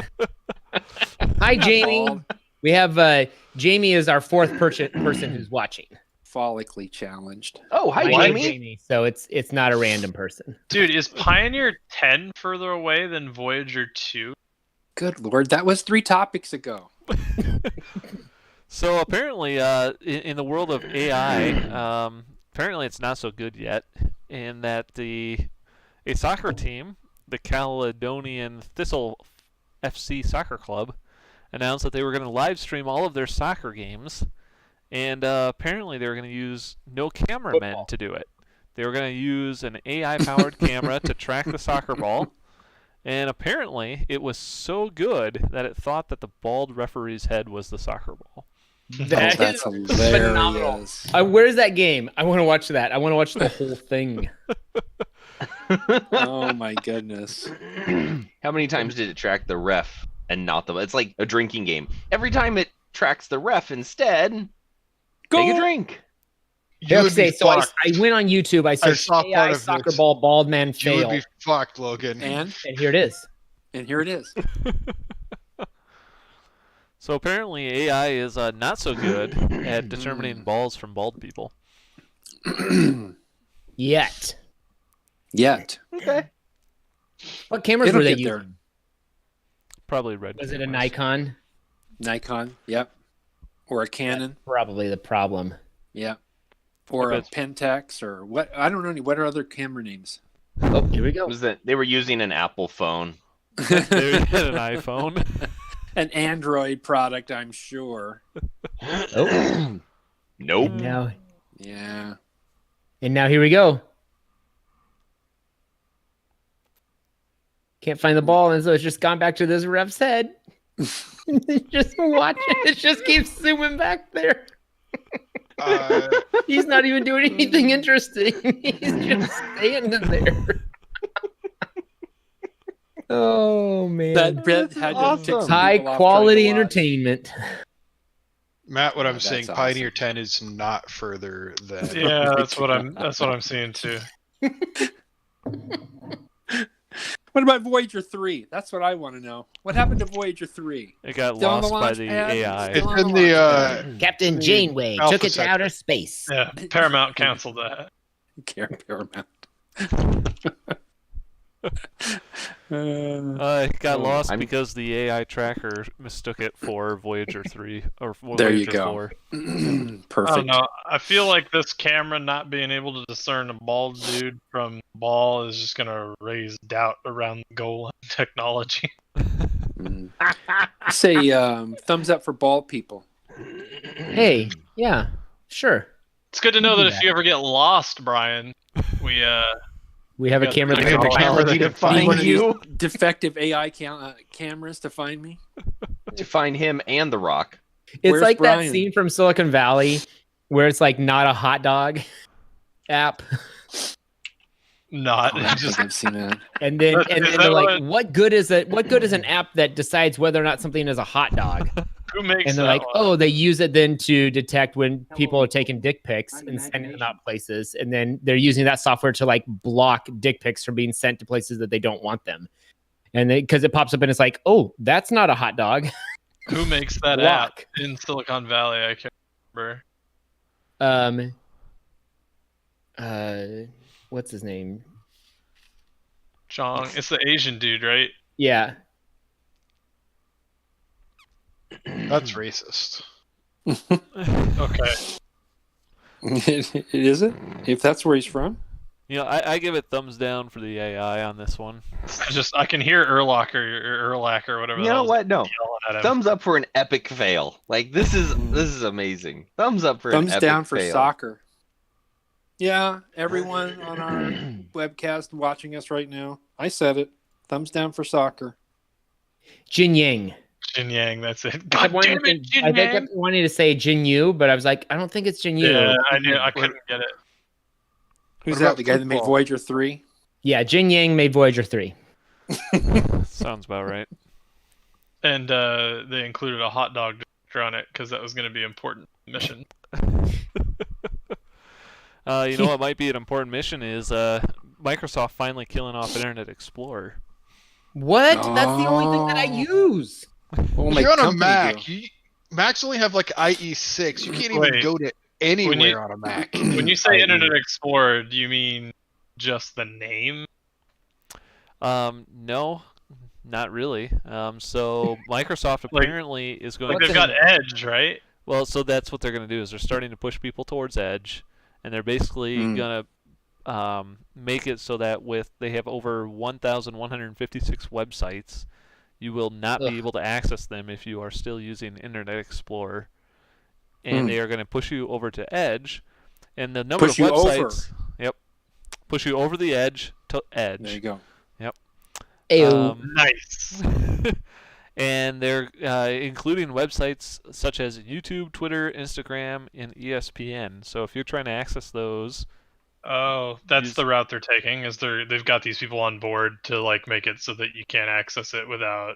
[SPEAKER 2] Hi, Jamie.
[SPEAKER 3] Bald.
[SPEAKER 2] We have Jamie is our 4th person who's watching.
[SPEAKER 3] follically challenged.
[SPEAKER 4] oh hi
[SPEAKER 2] My name's
[SPEAKER 4] Jamie.
[SPEAKER 2] So it's not a random person.
[SPEAKER 5] Dude, is Pioneer 10 further away than Voyager 2?
[SPEAKER 3] Good Lord, that was 3 topics ago.
[SPEAKER 1] So apparently, in the world of AI, apparently it's not so good yet. In that a soccer team, the Caledonian Thistle FC Soccer Club, announced that they were going to live stream all of their soccer games, and apparently they were going to use no cameramen
[SPEAKER 2] Football.
[SPEAKER 1] to do it. They were going to use an AI-powered camera to track the soccer ball, and apparently it was so good that it thought that the bald referee's head was the soccer ball.
[SPEAKER 2] That
[SPEAKER 3] That's
[SPEAKER 2] is
[SPEAKER 3] hilarious.
[SPEAKER 2] phenomenal. Where's that game? I want to watch that. I want to watch the whole thing.
[SPEAKER 3] Oh my goodness.
[SPEAKER 4] How many times did it track the ref and not the? It's like a drinking game. Every time it tracks the ref instead, take a drink.
[SPEAKER 6] You would
[SPEAKER 2] Okay,
[SPEAKER 6] be
[SPEAKER 2] so I
[SPEAKER 6] fucked.
[SPEAKER 2] went on YouTube. I searched
[SPEAKER 6] saw part
[SPEAKER 2] AI
[SPEAKER 6] of
[SPEAKER 2] soccer
[SPEAKER 6] this.
[SPEAKER 2] ball bald man
[SPEAKER 6] You would
[SPEAKER 2] fail,
[SPEAKER 6] be fucked, Logan.
[SPEAKER 3] And
[SPEAKER 2] and here it is.
[SPEAKER 3] here it is.
[SPEAKER 1] So apparently AI is not so good at determining balls from bald people.
[SPEAKER 2] Yet.
[SPEAKER 4] Okay.
[SPEAKER 2] What cameras
[SPEAKER 3] It'll
[SPEAKER 2] were they
[SPEAKER 3] get there.
[SPEAKER 2] using?
[SPEAKER 1] Probably red.
[SPEAKER 2] Was it a
[SPEAKER 1] cameras.
[SPEAKER 2] Nikon?
[SPEAKER 3] Nikon, yep. Or a Canon,
[SPEAKER 2] Probably the problem.
[SPEAKER 3] yep. Or
[SPEAKER 1] I
[SPEAKER 3] a
[SPEAKER 1] bet-
[SPEAKER 3] Pentax, or what? I don't know any. What are other camera names?
[SPEAKER 2] Oh, here we go.
[SPEAKER 4] Was that they were using an Apple phone?
[SPEAKER 1] They had an iPhone.
[SPEAKER 3] An Android product, I'm sure.
[SPEAKER 2] Oh.
[SPEAKER 4] Nope.
[SPEAKER 3] Yeah.
[SPEAKER 2] And now here we go. Can't find the ball, and so it's just gone back to this ref's head. Just watch it. It just keeps zooming back there. He's not even doing anything interesting. He's just standing there. Oh man.
[SPEAKER 3] That Brett had to
[SPEAKER 4] awesome.
[SPEAKER 3] take some
[SPEAKER 2] High
[SPEAKER 3] people off
[SPEAKER 2] quality
[SPEAKER 3] trying to watch.
[SPEAKER 2] entertainment.
[SPEAKER 6] Matt, what I'm
[SPEAKER 3] That's
[SPEAKER 6] seeing,
[SPEAKER 3] awesome.
[SPEAKER 6] Pioneer 10 is not further than.
[SPEAKER 5] Yeah, that's what I'm seeing too.
[SPEAKER 3] What about Voyager 3? That's what I want to know. What happened to Voyager 3?
[SPEAKER 1] It got
[SPEAKER 3] Still on the
[SPEAKER 1] lost by
[SPEAKER 3] launch
[SPEAKER 1] the
[SPEAKER 3] pad?
[SPEAKER 1] AI.
[SPEAKER 6] It's
[SPEAKER 3] Still on
[SPEAKER 6] in
[SPEAKER 3] the
[SPEAKER 6] the
[SPEAKER 3] launch
[SPEAKER 2] Captain Janeway
[SPEAKER 6] Alpha
[SPEAKER 2] took it to
[SPEAKER 6] sector.
[SPEAKER 2] outer space.
[SPEAKER 5] Yeah, Paramount canceled that.
[SPEAKER 3] Paramount.
[SPEAKER 1] It got lost
[SPEAKER 4] I'm-
[SPEAKER 1] because the AI tracker mistook it for Voyager 3 or
[SPEAKER 3] There you
[SPEAKER 1] Voyager
[SPEAKER 3] go.
[SPEAKER 1] 4.
[SPEAKER 5] I don't
[SPEAKER 3] Perfect.
[SPEAKER 5] know. I feel like this camera not being able to discern a bald dude from ball is just gonna raise doubt around the goal line technology.
[SPEAKER 3] Mm. Say thumbs up for bald people.
[SPEAKER 2] Hey, yeah, sure.
[SPEAKER 5] It's good to know that
[SPEAKER 2] Yeah.
[SPEAKER 5] if you ever get lost, Brian, we
[SPEAKER 2] We have a
[SPEAKER 5] Yeah,
[SPEAKER 2] camera
[SPEAKER 5] we
[SPEAKER 2] that
[SPEAKER 5] have
[SPEAKER 2] can
[SPEAKER 5] a
[SPEAKER 2] find
[SPEAKER 4] camera
[SPEAKER 2] you.
[SPEAKER 4] that can
[SPEAKER 3] Need
[SPEAKER 4] find
[SPEAKER 3] one of
[SPEAKER 4] you.
[SPEAKER 3] these defective AI cameras to find me.
[SPEAKER 4] To find him and the Rock.
[SPEAKER 2] It's
[SPEAKER 3] Where's
[SPEAKER 2] like that
[SPEAKER 3] Brian?
[SPEAKER 2] scene from Silicon Valley where it's like not a hot dog app.
[SPEAKER 5] not
[SPEAKER 3] Oh, I
[SPEAKER 5] just
[SPEAKER 3] think I've seen that.
[SPEAKER 2] And then
[SPEAKER 5] Is
[SPEAKER 2] and then
[SPEAKER 5] that
[SPEAKER 2] they're like,
[SPEAKER 5] what-
[SPEAKER 2] what good is an app that decides whether or not something is a hot dog?
[SPEAKER 5] who makes
[SPEAKER 2] And they're
[SPEAKER 5] that
[SPEAKER 2] like,
[SPEAKER 5] one?
[SPEAKER 2] oh, they use it then to detect when people are taking dick pics and sending them out places. And then they're using that software to like block dick pics from being sent to places that they don't want them. And because it pops up and it's like, oh, that's not a hot dog.
[SPEAKER 5] Who makes that
[SPEAKER 2] Block.
[SPEAKER 5] app in Silicon Valley? I can't remember.
[SPEAKER 2] What's his name?
[SPEAKER 5] Chong. It's the Asian dude, right?
[SPEAKER 2] Yeah.
[SPEAKER 6] That's racist.
[SPEAKER 5] Okay.
[SPEAKER 3] It is it? If that's where he's from?
[SPEAKER 1] You know, I give it thumbs down for the AI on this one.
[SPEAKER 5] I can hear Erlock or Erlac or whatever.
[SPEAKER 4] You
[SPEAKER 5] the
[SPEAKER 4] know
[SPEAKER 5] hell's
[SPEAKER 4] what? No.
[SPEAKER 5] yelling at him.
[SPEAKER 4] Thumbs up for an epic fail. Like this is amazing. Thumbs up for
[SPEAKER 3] Thumbs
[SPEAKER 4] an epic
[SPEAKER 3] down for
[SPEAKER 4] fail.
[SPEAKER 3] soccer. Yeah, everyone on our webcast watching us right now. I said it. Thumbs down for soccer.
[SPEAKER 2] Jin Yang.
[SPEAKER 5] Jin Yang, that's it.
[SPEAKER 2] I
[SPEAKER 5] God damn it, Jin
[SPEAKER 2] I think I
[SPEAKER 5] Yang.
[SPEAKER 2] wanted to say Jin Yu, but I was like, I don't think it's Jin Yu.
[SPEAKER 5] Yeah, I knew. I couldn't get it.
[SPEAKER 3] Who's
[SPEAKER 6] What
[SPEAKER 3] that?
[SPEAKER 6] about
[SPEAKER 3] The guy that made
[SPEAKER 6] football?
[SPEAKER 3] Voyager 3?
[SPEAKER 2] Yeah, Jin Yang made Voyager 3.
[SPEAKER 1] Sounds about right.
[SPEAKER 5] And they included a hot dog on it because that was going to be an important mission.
[SPEAKER 1] You know what might be an important mission is Microsoft finally killing off Internet Explorer.
[SPEAKER 2] What? That's the only thing that I use.
[SPEAKER 3] Well,
[SPEAKER 6] If
[SPEAKER 3] my
[SPEAKER 6] you're on a
[SPEAKER 3] company
[SPEAKER 6] Mac,
[SPEAKER 3] do.
[SPEAKER 6] Macs only have like IE6. You can't even
[SPEAKER 5] Wait.
[SPEAKER 6] go to anywhere on a Mac.
[SPEAKER 5] When you say Internet Explorer, do you mean just the name?
[SPEAKER 1] No, not really. So Microsoft
[SPEAKER 5] Like-
[SPEAKER 1] apparently is going
[SPEAKER 5] Like
[SPEAKER 1] to
[SPEAKER 5] they've got Edge, right?
[SPEAKER 1] Well, so that's what they're going to do is they're starting to push people towards Edge, and they're basically going to make it so that they have over 1,156 websites, you will not be able to access them if you are still using Internet Explorer, and they are going to push you over to Edge, and the number
[SPEAKER 3] Push
[SPEAKER 1] of
[SPEAKER 3] you over.
[SPEAKER 1] websites, push you over the edge to Edge.
[SPEAKER 3] There you go.
[SPEAKER 2] Ayo.
[SPEAKER 5] Nice.
[SPEAKER 1] And they're including websites such as YouTube, Twitter, Instagram, and ESPN. So if you're trying to access those,
[SPEAKER 5] Oh, that's
[SPEAKER 1] Use-
[SPEAKER 5] the route they're taking. Is they've got these people on board to like make it so that you can't access it without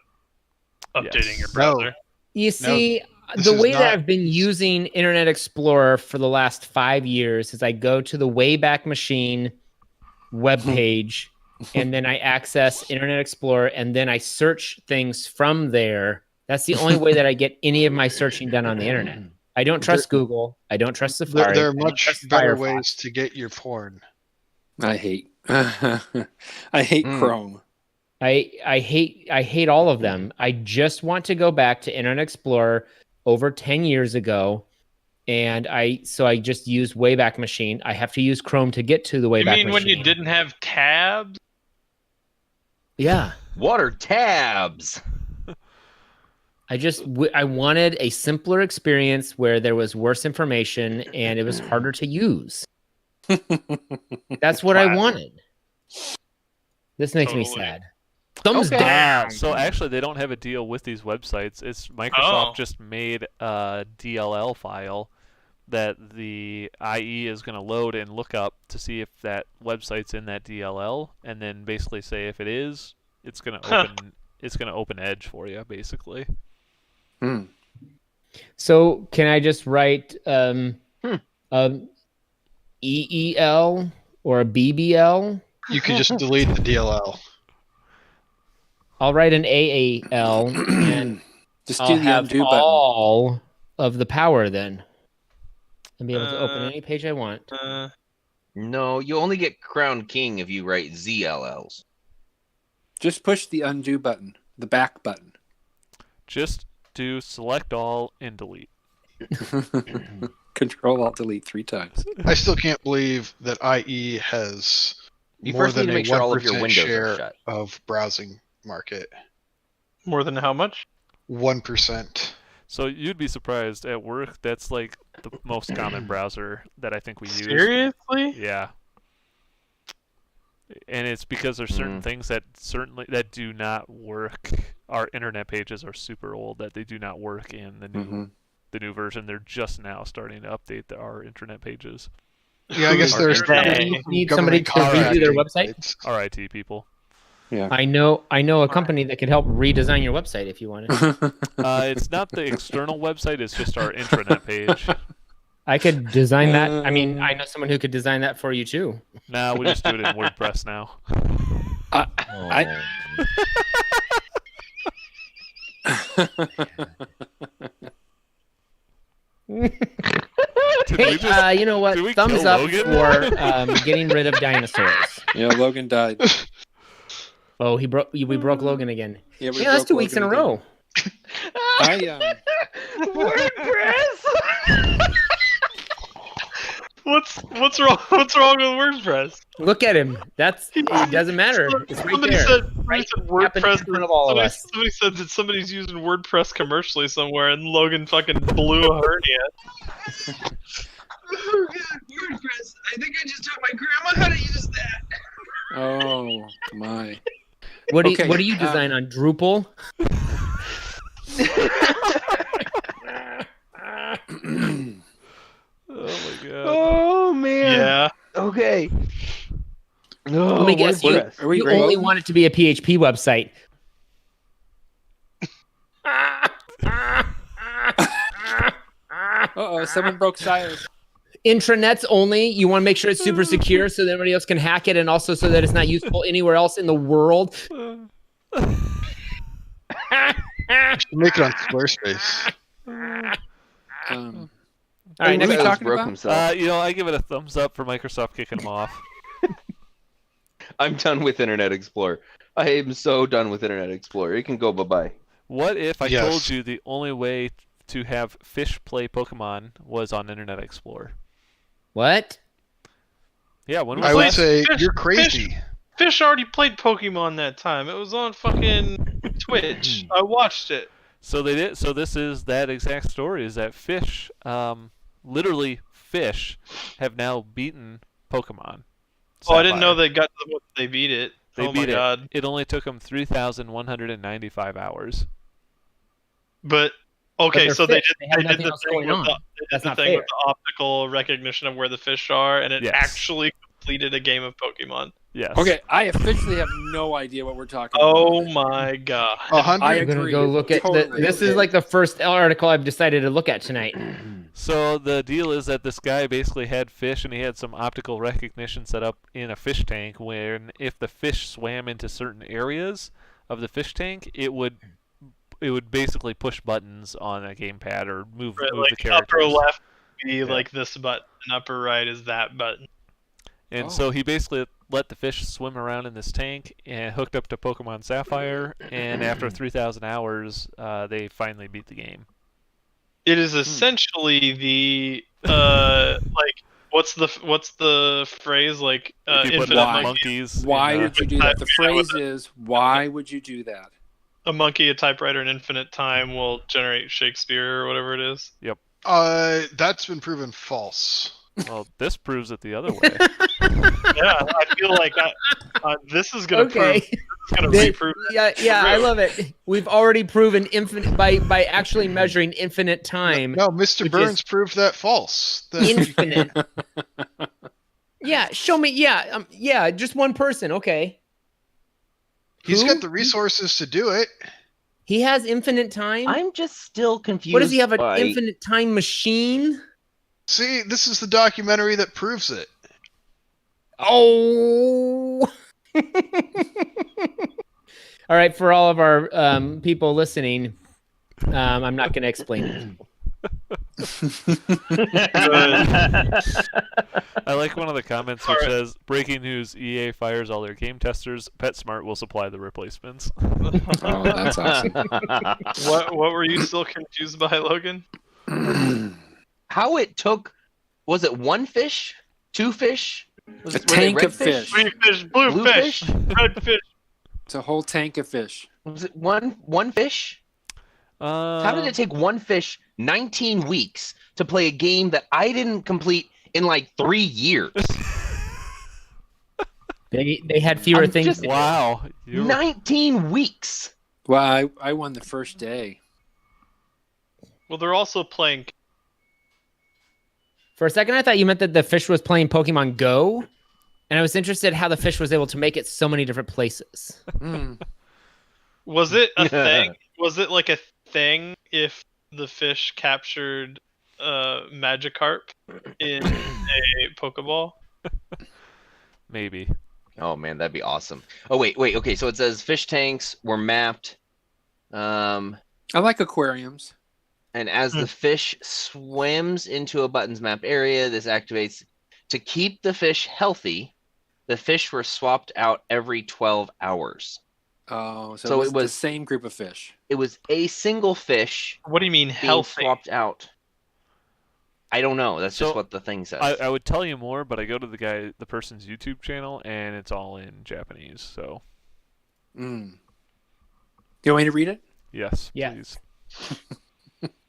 [SPEAKER 5] updating your
[SPEAKER 1] Yes.
[SPEAKER 5] browser.
[SPEAKER 2] You see,
[SPEAKER 6] this
[SPEAKER 2] the
[SPEAKER 6] is
[SPEAKER 2] way that
[SPEAKER 6] not-
[SPEAKER 2] I've been using Internet Explorer for the last 5 years is I go to the Wayback Machine webpage, and then I access Internet Explorer, and then I search things from there That's the only way that I get any of my searching done on the internet. I don't trust Google. I don't trust Safari.
[SPEAKER 6] There are
[SPEAKER 2] I don't
[SPEAKER 6] much
[SPEAKER 2] trust
[SPEAKER 6] better
[SPEAKER 2] Firefox.
[SPEAKER 6] ways to get your porn.
[SPEAKER 3] I hate I hate Chrome.
[SPEAKER 2] I hate all of them. I just want to go back to Internet Explorer over 10 years ago, and I just use Wayback Machine. I have to use Chrome to get to the Wayback
[SPEAKER 5] You mean
[SPEAKER 2] Machine.
[SPEAKER 5] when you didn't have tabs?
[SPEAKER 2] Yeah.
[SPEAKER 4] What are tabs?
[SPEAKER 2] I wanted a simpler experience where there was worse information and it was harder to use. That's what I
[SPEAKER 4] Classic.
[SPEAKER 2] wanted. This makes me
[SPEAKER 5] Totally.
[SPEAKER 2] sad. Thumbs
[SPEAKER 4] Okay.
[SPEAKER 2] down.
[SPEAKER 1] So actually, they don't have a deal with these websites. It's Microsoft just made a DLL file that the IE is going to load and look up to see if that website's in that DLL, and then basically say if it is, it's going to open. It's going to open Edge for you, basically.
[SPEAKER 2] So can I just write EEL or a BBL?
[SPEAKER 6] You could just delete the DLL.
[SPEAKER 2] I'll write an AAL and
[SPEAKER 3] Just
[SPEAKER 2] I'll
[SPEAKER 3] do the
[SPEAKER 2] have
[SPEAKER 3] undo button.
[SPEAKER 2] all of the power then. And be able to open any page I want.
[SPEAKER 4] No, you only get Crown King if you write ZLLs.
[SPEAKER 3] Just push the undo button, the back button.
[SPEAKER 1] Just do select all and delete.
[SPEAKER 3] Control Alt Delete 3 times.
[SPEAKER 6] I still can't believe that IE has
[SPEAKER 4] You
[SPEAKER 6] more
[SPEAKER 4] first need
[SPEAKER 6] than
[SPEAKER 4] to
[SPEAKER 6] a
[SPEAKER 4] make sure all of your
[SPEAKER 6] 1%
[SPEAKER 4] windows are
[SPEAKER 6] share
[SPEAKER 4] shut.
[SPEAKER 6] of browsing market.
[SPEAKER 5] More than how much?
[SPEAKER 6] 1%.
[SPEAKER 1] So you'd be surprised at work. That's like the most common browser that I think we use.
[SPEAKER 5] Seriously?
[SPEAKER 1] Yeah. And it's because there's certain things that do not work. Our internet pages are super old that they do not work in the new version. They're just now starting to update our internet pages.
[SPEAKER 6] Yeah, I guess there's
[SPEAKER 2] Need somebody to redo their website?
[SPEAKER 1] RIT people.
[SPEAKER 3] Yeah.
[SPEAKER 2] I know a company that could help redesign your website if you wanted.
[SPEAKER 1] It's not the external website. It's just our intranet page.
[SPEAKER 2] I could design that. I mean, I know someone who could design that for you too.
[SPEAKER 1] Nah, we just do it in WordPress now.
[SPEAKER 2] Hey, you know what?
[SPEAKER 1] did we
[SPEAKER 2] Thumbs
[SPEAKER 1] kill
[SPEAKER 2] up
[SPEAKER 1] Logan?
[SPEAKER 2] for getting rid of dinosaurs.
[SPEAKER 3] Yeah, Logan died.
[SPEAKER 2] Oh, we broke Logan again.
[SPEAKER 3] Yeah, we
[SPEAKER 2] Yeah, that's
[SPEAKER 3] broke
[SPEAKER 2] 2 weeks in a
[SPEAKER 3] Logan
[SPEAKER 2] row.
[SPEAKER 3] again.
[SPEAKER 4] WordPress.
[SPEAKER 5] What's wrong? What's wrong with WordPress?
[SPEAKER 2] Look at him. It doesn't matter. It's right
[SPEAKER 5] Somebody
[SPEAKER 2] there.
[SPEAKER 5] said,
[SPEAKER 2] Right
[SPEAKER 5] WordPress
[SPEAKER 2] in front of all of us.
[SPEAKER 5] Somebody said that somebody's using WordPress commercially somewhere, and Logan fucking blew a hernia.
[SPEAKER 7] Oh god, WordPress. I think I just taught my grandma how to use that.
[SPEAKER 3] Oh my.
[SPEAKER 2] What do
[SPEAKER 3] Okay,
[SPEAKER 2] you design on Drupal?
[SPEAKER 1] Oh my god.
[SPEAKER 4] Oh man.
[SPEAKER 5] Yeah.
[SPEAKER 4] Okay.
[SPEAKER 2] Let me guess. You
[SPEAKER 3] Are we
[SPEAKER 2] only
[SPEAKER 3] ready?
[SPEAKER 2] want it to be a PHP website.
[SPEAKER 3] Uh-oh, someone broke Silas.
[SPEAKER 2] Intranets only. You want to make sure it's super secure so that everybody else can hack it, and also so that it's not useful anywhere else in the world.
[SPEAKER 6] Make it on Squarespace.
[SPEAKER 3] All
[SPEAKER 2] All right,
[SPEAKER 3] what are
[SPEAKER 2] next
[SPEAKER 3] we
[SPEAKER 2] up.
[SPEAKER 3] talking
[SPEAKER 4] broke
[SPEAKER 3] about?
[SPEAKER 4] himself.
[SPEAKER 1] I give it a thumbs up for Microsoft kicking them off.
[SPEAKER 4] I'm done with Internet Explorer. I am so done with Internet Explorer. It can go bye-bye.
[SPEAKER 1] What if I
[SPEAKER 6] Yes.
[SPEAKER 1] told you the only way to have fish play Pokemon was on Internet Explorer?
[SPEAKER 2] What?
[SPEAKER 1] Yeah, when
[SPEAKER 6] I
[SPEAKER 1] was
[SPEAKER 6] would
[SPEAKER 1] last?
[SPEAKER 6] say
[SPEAKER 5] Fish-
[SPEAKER 6] you're crazy.
[SPEAKER 5] Fish already played Pokemon that time. It was on fucking Twitch. I watched it.
[SPEAKER 1] So they did. So this is that exact story. Is that fish? Literally, fish have now beaten Pokemon.
[SPEAKER 5] Oh, I didn't know
[SPEAKER 1] Sapphire.
[SPEAKER 5] they got to the point they beat it.
[SPEAKER 1] They
[SPEAKER 5] oh
[SPEAKER 1] beat
[SPEAKER 5] my god.
[SPEAKER 1] it. It only took them 3,195 hours.
[SPEAKER 5] But okay,
[SPEAKER 2] they're
[SPEAKER 5] so they
[SPEAKER 2] fish.
[SPEAKER 5] did,
[SPEAKER 2] They have
[SPEAKER 5] they did
[SPEAKER 2] nothing
[SPEAKER 5] the
[SPEAKER 2] else
[SPEAKER 5] thing
[SPEAKER 2] going
[SPEAKER 5] with
[SPEAKER 2] on.
[SPEAKER 5] the, they did
[SPEAKER 2] That's
[SPEAKER 5] the
[SPEAKER 2] not
[SPEAKER 5] thing with
[SPEAKER 2] fair.
[SPEAKER 5] the optical recognition of where the fish are, and it
[SPEAKER 1] Yes.
[SPEAKER 5] actually completed a game of Pokemon.
[SPEAKER 1] Yes.
[SPEAKER 3] Okay, I officially have no idea what we're talking
[SPEAKER 5] Oh
[SPEAKER 3] about.
[SPEAKER 5] my god.
[SPEAKER 6] 100.
[SPEAKER 3] I
[SPEAKER 2] I'm gonna
[SPEAKER 3] agree.
[SPEAKER 2] go look at
[SPEAKER 3] Totally.
[SPEAKER 2] this. Is like the first article I've decided to look at tonight.
[SPEAKER 1] So the deal is that this guy basically had fish, and he had some optical recognition set up in a fish tank. Where if the fish swam into certain areas of the fish tank, it would would basically push buttons on a gamepad or move
[SPEAKER 5] Right,
[SPEAKER 1] the
[SPEAKER 5] like
[SPEAKER 1] characters.
[SPEAKER 5] upper left be
[SPEAKER 1] Yeah.
[SPEAKER 5] like this button, and upper right is that button.
[SPEAKER 1] And
[SPEAKER 3] Oh.
[SPEAKER 1] so he basically let the fish swim around in this tank and hooked up to Pokemon Sapphire. And after 3,000 hours, they finally beat the game.
[SPEAKER 5] It is essentially the like what's the phrase like
[SPEAKER 1] If you put
[SPEAKER 5] infinite
[SPEAKER 3] why-
[SPEAKER 1] monkeys.
[SPEAKER 3] Why
[SPEAKER 1] in,
[SPEAKER 3] would you do that? The
[SPEAKER 5] Yeah,
[SPEAKER 3] phrase is, why would you do that?
[SPEAKER 5] a monkey, a typewriter, in infinite time will generate Shakespeare or whatever it is.
[SPEAKER 6] That's been proven false.
[SPEAKER 1] Well, this proves it the other way.
[SPEAKER 5] Yeah, I feel like this is gonna
[SPEAKER 2] Okay.
[SPEAKER 5] prove. This is gonna
[SPEAKER 2] They-
[SPEAKER 5] reprove.
[SPEAKER 2] yeah, I
[SPEAKER 5] True.
[SPEAKER 2] love it. We've already proven infinite by actually measuring infinite time.
[SPEAKER 6] No, Mr.
[SPEAKER 2] which
[SPEAKER 6] Burns
[SPEAKER 2] is-
[SPEAKER 6] proved that false. That-
[SPEAKER 2] Infinite. Yeah, show me. Yeah, just one person. Okay.
[SPEAKER 6] He's
[SPEAKER 2] Who?
[SPEAKER 6] got the resources to do it.
[SPEAKER 2] He has infinite time.
[SPEAKER 4] I'm just still confused.
[SPEAKER 2] What does he have? An
[SPEAKER 4] by-
[SPEAKER 2] infinite time machine?
[SPEAKER 6] See, this is the documentary that proves it.
[SPEAKER 2] Oh. All right, for all of our people listening, I'm not going to explain it.
[SPEAKER 1] I like one of the comments which says, "Breaking news: EA fires all their game testers. PetSmart will supply the replacements."
[SPEAKER 3] Oh, that's awesome.
[SPEAKER 5] What were you still confused by, Logan?
[SPEAKER 4] How it took? Was it one fish? Two fish?
[SPEAKER 3] A tank of fish.
[SPEAKER 5] Green fish, blue,
[SPEAKER 4] Blue
[SPEAKER 5] fish, red fish.
[SPEAKER 3] It's a whole tank of fish.
[SPEAKER 4] Was it one fish? How did it take one fish 19 weeks to play a game that I didn't complete in like 3 years?
[SPEAKER 2] They had fewer
[SPEAKER 4] I'm
[SPEAKER 2] things.
[SPEAKER 4] just-
[SPEAKER 2] to do.
[SPEAKER 1] Wow. You-
[SPEAKER 4] 19 weeks.
[SPEAKER 3] Well, I won the first day.
[SPEAKER 5] Well, they're also playing.
[SPEAKER 2] For a second, I thought you meant that the fish was playing Pokemon Go, and I was interested how the fish was able to make it so many different places.
[SPEAKER 3] Mm.
[SPEAKER 5] Was it a thing? Was it like a thing if the fish captured Magikarp in a Pokeball?
[SPEAKER 1] Maybe.
[SPEAKER 4] Oh man, that'd be awesome. Oh wait. Okay, so it says fish tanks were mapped.
[SPEAKER 3] I like aquariums.
[SPEAKER 4] And as the fish swims into a button's mapped area, this activates to keep the fish healthy. The fish were swapped out every 12 hours.
[SPEAKER 3] Oh, so,
[SPEAKER 4] So
[SPEAKER 3] it
[SPEAKER 4] it
[SPEAKER 3] was the
[SPEAKER 4] was-
[SPEAKER 3] same group of fish.
[SPEAKER 4] It was a single fish
[SPEAKER 5] What do you mean
[SPEAKER 4] being
[SPEAKER 5] healthy?
[SPEAKER 4] swapped out. I don't know. That's
[SPEAKER 1] So,
[SPEAKER 4] just what the thing says.
[SPEAKER 1] I would tell you more, but I go to the person's YouTube channel, and it's all in Japanese. So
[SPEAKER 3] Mm. You want me to read it?
[SPEAKER 1] yes,
[SPEAKER 2] Yeah.
[SPEAKER 1] please.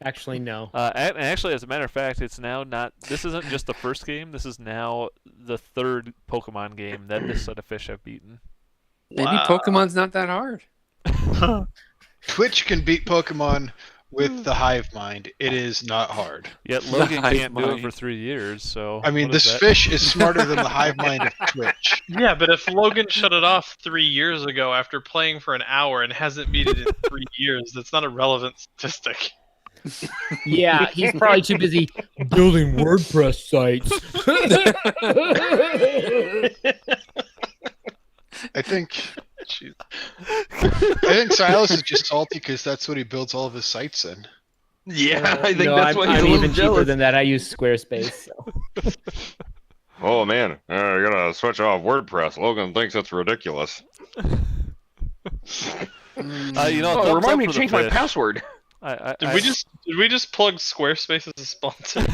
[SPEAKER 2] Actually, no.
[SPEAKER 1] And actually, as a matter of fact, it's now not. This isn't just the first game. This is now the third Pokemon game that this set of fish have beaten.
[SPEAKER 3] Maybe
[SPEAKER 5] Wow.
[SPEAKER 3] Pokemon's not that hard.
[SPEAKER 6] Twitch can beat Pokemon with the hive mind. It is not hard.
[SPEAKER 1] Yet Logan
[SPEAKER 3] Hive
[SPEAKER 1] can't do it for
[SPEAKER 3] mind.
[SPEAKER 1] 3 years. So
[SPEAKER 6] I mean,
[SPEAKER 1] what is
[SPEAKER 6] this
[SPEAKER 1] that?
[SPEAKER 6] fish is smarter than the hive mind of Twitch.
[SPEAKER 5] Yeah, but if Logan shut it off 3 years ago after playing for an hour and hasn't beat it in 3 years, that's not a relevant statistic.
[SPEAKER 2] Yeah, he's probably too busy building WordPress sites.
[SPEAKER 6] I think
[SPEAKER 5] Jeez.
[SPEAKER 6] Silas is just salty because that's what he builds all of his sites in.
[SPEAKER 4] yeah, I think
[SPEAKER 2] no,
[SPEAKER 4] that's why he's
[SPEAKER 2] I'm
[SPEAKER 4] a little
[SPEAKER 2] even cheaper
[SPEAKER 4] jealous.
[SPEAKER 2] than that. I use Squarespace. So.
[SPEAKER 8] Oh man, I gotta switch off WordPress. Logan thinks it's ridiculous.
[SPEAKER 1] You know,
[SPEAKER 4] Oh,
[SPEAKER 1] thumbs
[SPEAKER 4] remind
[SPEAKER 1] up
[SPEAKER 4] me
[SPEAKER 1] for
[SPEAKER 4] to
[SPEAKER 1] the
[SPEAKER 4] change my
[SPEAKER 1] fish.
[SPEAKER 4] password.
[SPEAKER 5] Did we just plug Squarespace as a sponsor?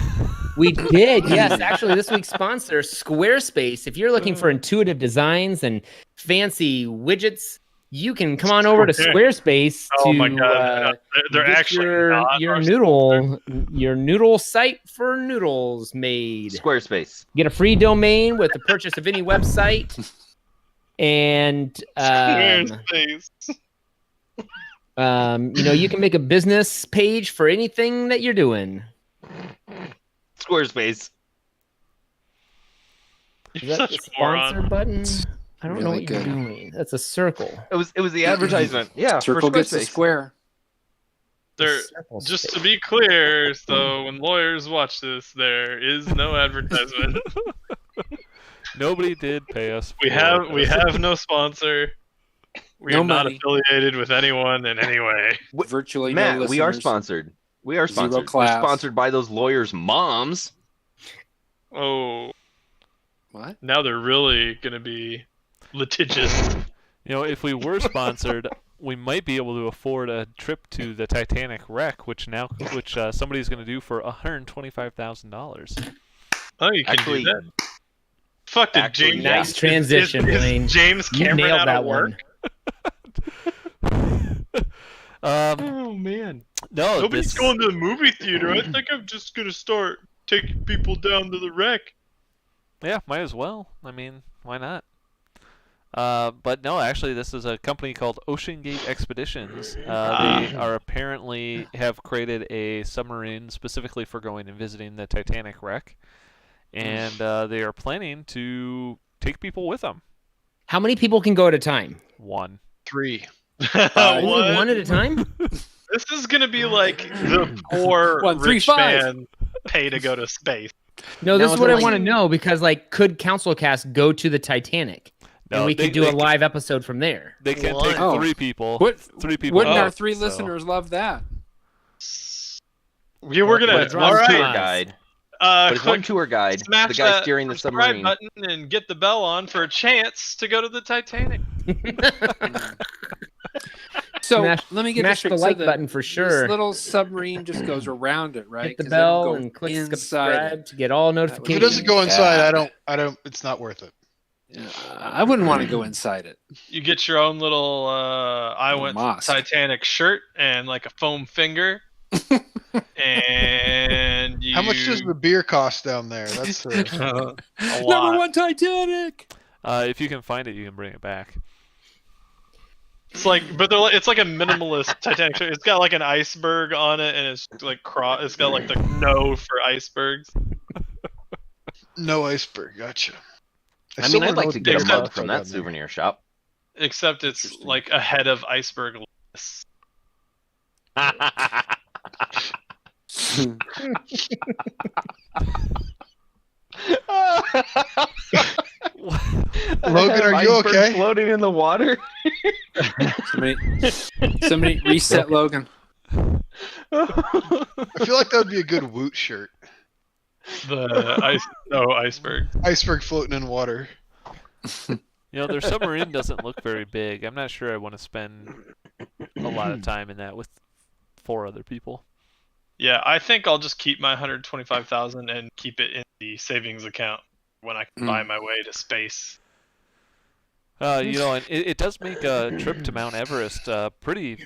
[SPEAKER 2] We did, yes. Actually, this week's sponsor, Squarespace. If you're looking for intuitive designs and fancy widgets, you can come on over to
[SPEAKER 5] Okay.
[SPEAKER 2] Squarespace
[SPEAKER 5] Oh
[SPEAKER 2] to
[SPEAKER 5] my god, they're
[SPEAKER 2] get
[SPEAKER 5] actually not
[SPEAKER 2] your
[SPEAKER 5] our
[SPEAKER 2] noodle site for noodles made.
[SPEAKER 4] Squarespace.
[SPEAKER 2] Get a free domain with the purchase of any website, and
[SPEAKER 5] Squarespace.
[SPEAKER 2] you can make a business page for anything that you're doing.
[SPEAKER 4] Squarespace.
[SPEAKER 2] Is
[SPEAKER 5] You're
[SPEAKER 2] that the
[SPEAKER 5] such a moron.
[SPEAKER 2] sponsor button? I don't know
[SPEAKER 3] Really
[SPEAKER 2] what you're
[SPEAKER 3] good.
[SPEAKER 2] doing. That's a circle.
[SPEAKER 4] It was the advertisement. Yeah,
[SPEAKER 3] Circle
[SPEAKER 4] for
[SPEAKER 3] gets a
[SPEAKER 4] Squarespace.
[SPEAKER 3] square.
[SPEAKER 5] There,
[SPEAKER 2] Circle
[SPEAKER 5] just to
[SPEAKER 2] space.
[SPEAKER 5] be clear, so when lawyers watch this, there is no advertisement.
[SPEAKER 1] Nobody did pay us.
[SPEAKER 5] We
[SPEAKER 1] for
[SPEAKER 5] have
[SPEAKER 1] this.
[SPEAKER 5] no sponsor. We
[SPEAKER 3] No
[SPEAKER 5] are not
[SPEAKER 3] money.
[SPEAKER 5] affiliated with anyone in any way.
[SPEAKER 3] Virtually no
[SPEAKER 4] Matt,
[SPEAKER 3] listeners.
[SPEAKER 4] we are sponsored. We are
[SPEAKER 3] Zero
[SPEAKER 4] sponsored. We're
[SPEAKER 3] class.
[SPEAKER 4] sponsored by those lawyers' moms.
[SPEAKER 5] Oh,
[SPEAKER 3] What?
[SPEAKER 5] now they're really gonna be litigious.
[SPEAKER 1] You know, if we were sponsored, we might be able to afford a trip to the Titanic wreck, which somebody's going to do for $125,000.
[SPEAKER 5] Oh, you can
[SPEAKER 4] Actually-
[SPEAKER 5] do that. Fuck, did
[SPEAKER 4] Actually,
[SPEAKER 5] James?
[SPEAKER 4] yeah.
[SPEAKER 2] Nice transition,
[SPEAKER 5] is
[SPEAKER 2] Blaine.
[SPEAKER 5] James
[SPEAKER 2] You
[SPEAKER 5] Cameron
[SPEAKER 2] nailed
[SPEAKER 5] out
[SPEAKER 2] that
[SPEAKER 5] of work?
[SPEAKER 2] one.
[SPEAKER 4] Oh man.
[SPEAKER 1] No,
[SPEAKER 5] Nobody's going to the movie theater. I think I'm just gonna start taking people down to the wreck.
[SPEAKER 1] Yeah, might as well. I mean, why not? But no, actually, this is a company called Ocean Gate Expeditions. They are apparently have created a submarine specifically for going and visiting the Titanic wreck, and they are planning to take people with them.
[SPEAKER 2] How many people can go at a time?
[SPEAKER 1] One.
[SPEAKER 6] 3.
[SPEAKER 2] Only
[SPEAKER 5] What?
[SPEAKER 2] one at a time?
[SPEAKER 5] This is gonna be like the poor
[SPEAKER 3] 1, 3,
[SPEAKER 5] rich
[SPEAKER 3] 5.
[SPEAKER 5] man pay to go to space.
[SPEAKER 2] No,
[SPEAKER 4] Now,
[SPEAKER 2] this is
[SPEAKER 4] is
[SPEAKER 2] what
[SPEAKER 4] it
[SPEAKER 2] I
[SPEAKER 4] like-
[SPEAKER 2] want to know because, like, could CouncilCast go to the Titanic?
[SPEAKER 1] No,
[SPEAKER 2] And we
[SPEAKER 1] they-
[SPEAKER 2] could do
[SPEAKER 1] they
[SPEAKER 2] a live episode from there.
[SPEAKER 1] They can
[SPEAKER 5] What?
[SPEAKER 1] take
[SPEAKER 3] Oh.
[SPEAKER 1] 3 people.
[SPEAKER 3] What?
[SPEAKER 1] 3 people.
[SPEAKER 3] Wouldn't our
[SPEAKER 1] both,
[SPEAKER 3] 3
[SPEAKER 1] so-
[SPEAKER 3] listeners love that?
[SPEAKER 5] Yeah, we're gonna.
[SPEAKER 2] Well,
[SPEAKER 5] All
[SPEAKER 4] One tour
[SPEAKER 5] right.
[SPEAKER 4] guide. But it's one
[SPEAKER 5] Click
[SPEAKER 4] tour guide.
[SPEAKER 5] smash
[SPEAKER 4] The guy
[SPEAKER 5] that
[SPEAKER 4] steering the
[SPEAKER 5] subscribe
[SPEAKER 4] submarine.
[SPEAKER 5] button and get the bell on for a chance to go to the Titanic.
[SPEAKER 3] So
[SPEAKER 2] Smash-
[SPEAKER 3] let me get
[SPEAKER 2] Smash
[SPEAKER 3] this
[SPEAKER 2] the
[SPEAKER 3] straight.
[SPEAKER 2] like button for sure.
[SPEAKER 3] This little submarine just goes around it, right?
[SPEAKER 2] Hit the
[SPEAKER 3] 'Cause they don't
[SPEAKER 2] bell
[SPEAKER 3] go
[SPEAKER 2] and click
[SPEAKER 3] inside
[SPEAKER 2] subscribe
[SPEAKER 3] it.
[SPEAKER 2] to get all
[SPEAKER 3] would be-
[SPEAKER 6] If it
[SPEAKER 2] notifications.
[SPEAKER 6] doesn't go inside,
[SPEAKER 3] Yeah.
[SPEAKER 6] I don't. It's not worth it.
[SPEAKER 3] I wouldn't want to go inside it.
[SPEAKER 5] You get your own little I went to
[SPEAKER 3] Mosque.
[SPEAKER 5] Titanic shirt and like a foam finger. And you
[SPEAKER 6] How much does the beer cost down there? That's
[SPEAKER 5] a
[SPEAKER 3] Number
[SPEAKER 5] lot.
[SPEAKER 3] 1 Titanic.
[SPEAKER 1] If you can find it, you can bring it back.
[SPEAKER 5] It's like, but it's like a minimalist Titanic shirt. It's got like an iceberg on it, and it's like it's got like the no for icebergs.
[SPEAKER 6] no iceberg. Gotcha.
[SPEAKER 4] I
[SPEAKER 6] still
[SPEAKER 4] mean, I'd
[SPEAKER 6] don't know
[SPEAKER 4] like
[SPEAKER 6] what
[SPEAKER 4] to
[SPEAKER 6] the
[SPEAKER 4] get a
[SPEAKER 6] beer
[SPEAKER 4] mug
[SPEAKER 6] costs
[SPEAKER 4] from
[SPEAKER 6] are
[SPEAKER 4] that
[SPEAKER 6] down there.
[SPEAKER 4] souvenir shop.
[SPEAKER 5] Except it's
[SPEAKER 3] Interesting.
[SPEAKER 5] like ahead of iceberg. Lettuce.
[SPEAKER 6] Logan, are you
[SPEAKER 4] Iceberg
[SPEAKER 6] okay?
[SPEAKER 4] Floating in the water.
[SPEAKER 3] Somebody reset Logan.
[SPEAKER 6] I feel like that would be a good Woot shirt.
[SPEAKER 5] The iceberg.
[SPEAKER 6] Iceberg floating in water.
[SPEAKER 1] You know, their submarine doesn't look very big. I'm not sure I want to spend a lot of time in that with 4 other people.
[SPEAKER 5] Yeah, I think I'll just keep my 125,000 and keep it in the savings account when I can buy my way to space.
[SPEAKER 1] You know, and it does make a trip to Mount Everest pretty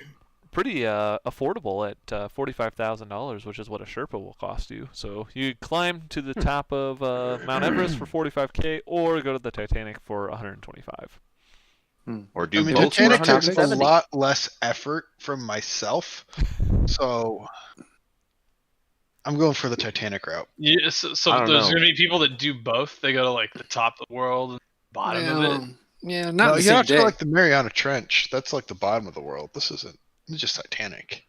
[SPEAKER 1] affordable at $45,000, which is what a Sherpa will cost you. So you climb to the top of Mount Everest for $45K, or go to the Titanic for $125.
[SPEAKER 4] Or do
[SPEAKER 6] I mean,
[SPEAKER 4] both for
[SPEAKER 6] Titanic takes a
[SPEAKER 4] 170.
[SPEAKER 6] lot less effort from myself, so I'm going for the Titanic route.
[SPEAKER 5] Yeah, so
[SPEAKER 4] I don't
[SPEAKER 5] there's
[SPEAKER 4] know.
[SPEAKER 5] gonna be people that do both. They go to like the top of the world and bottom of it.
[SPEAKER 3] Yeah, not
[SPEAKER 6] No,
[SPEAKER 3] the
[SPEAKER 6] you
[SPEAKER 3] same
[SPEAKER 6] have to
[SPEAKER 3] day.
[SPEAKER 6] go like the Mariana Trench. That's like the bottom of the world. This is just Titanic.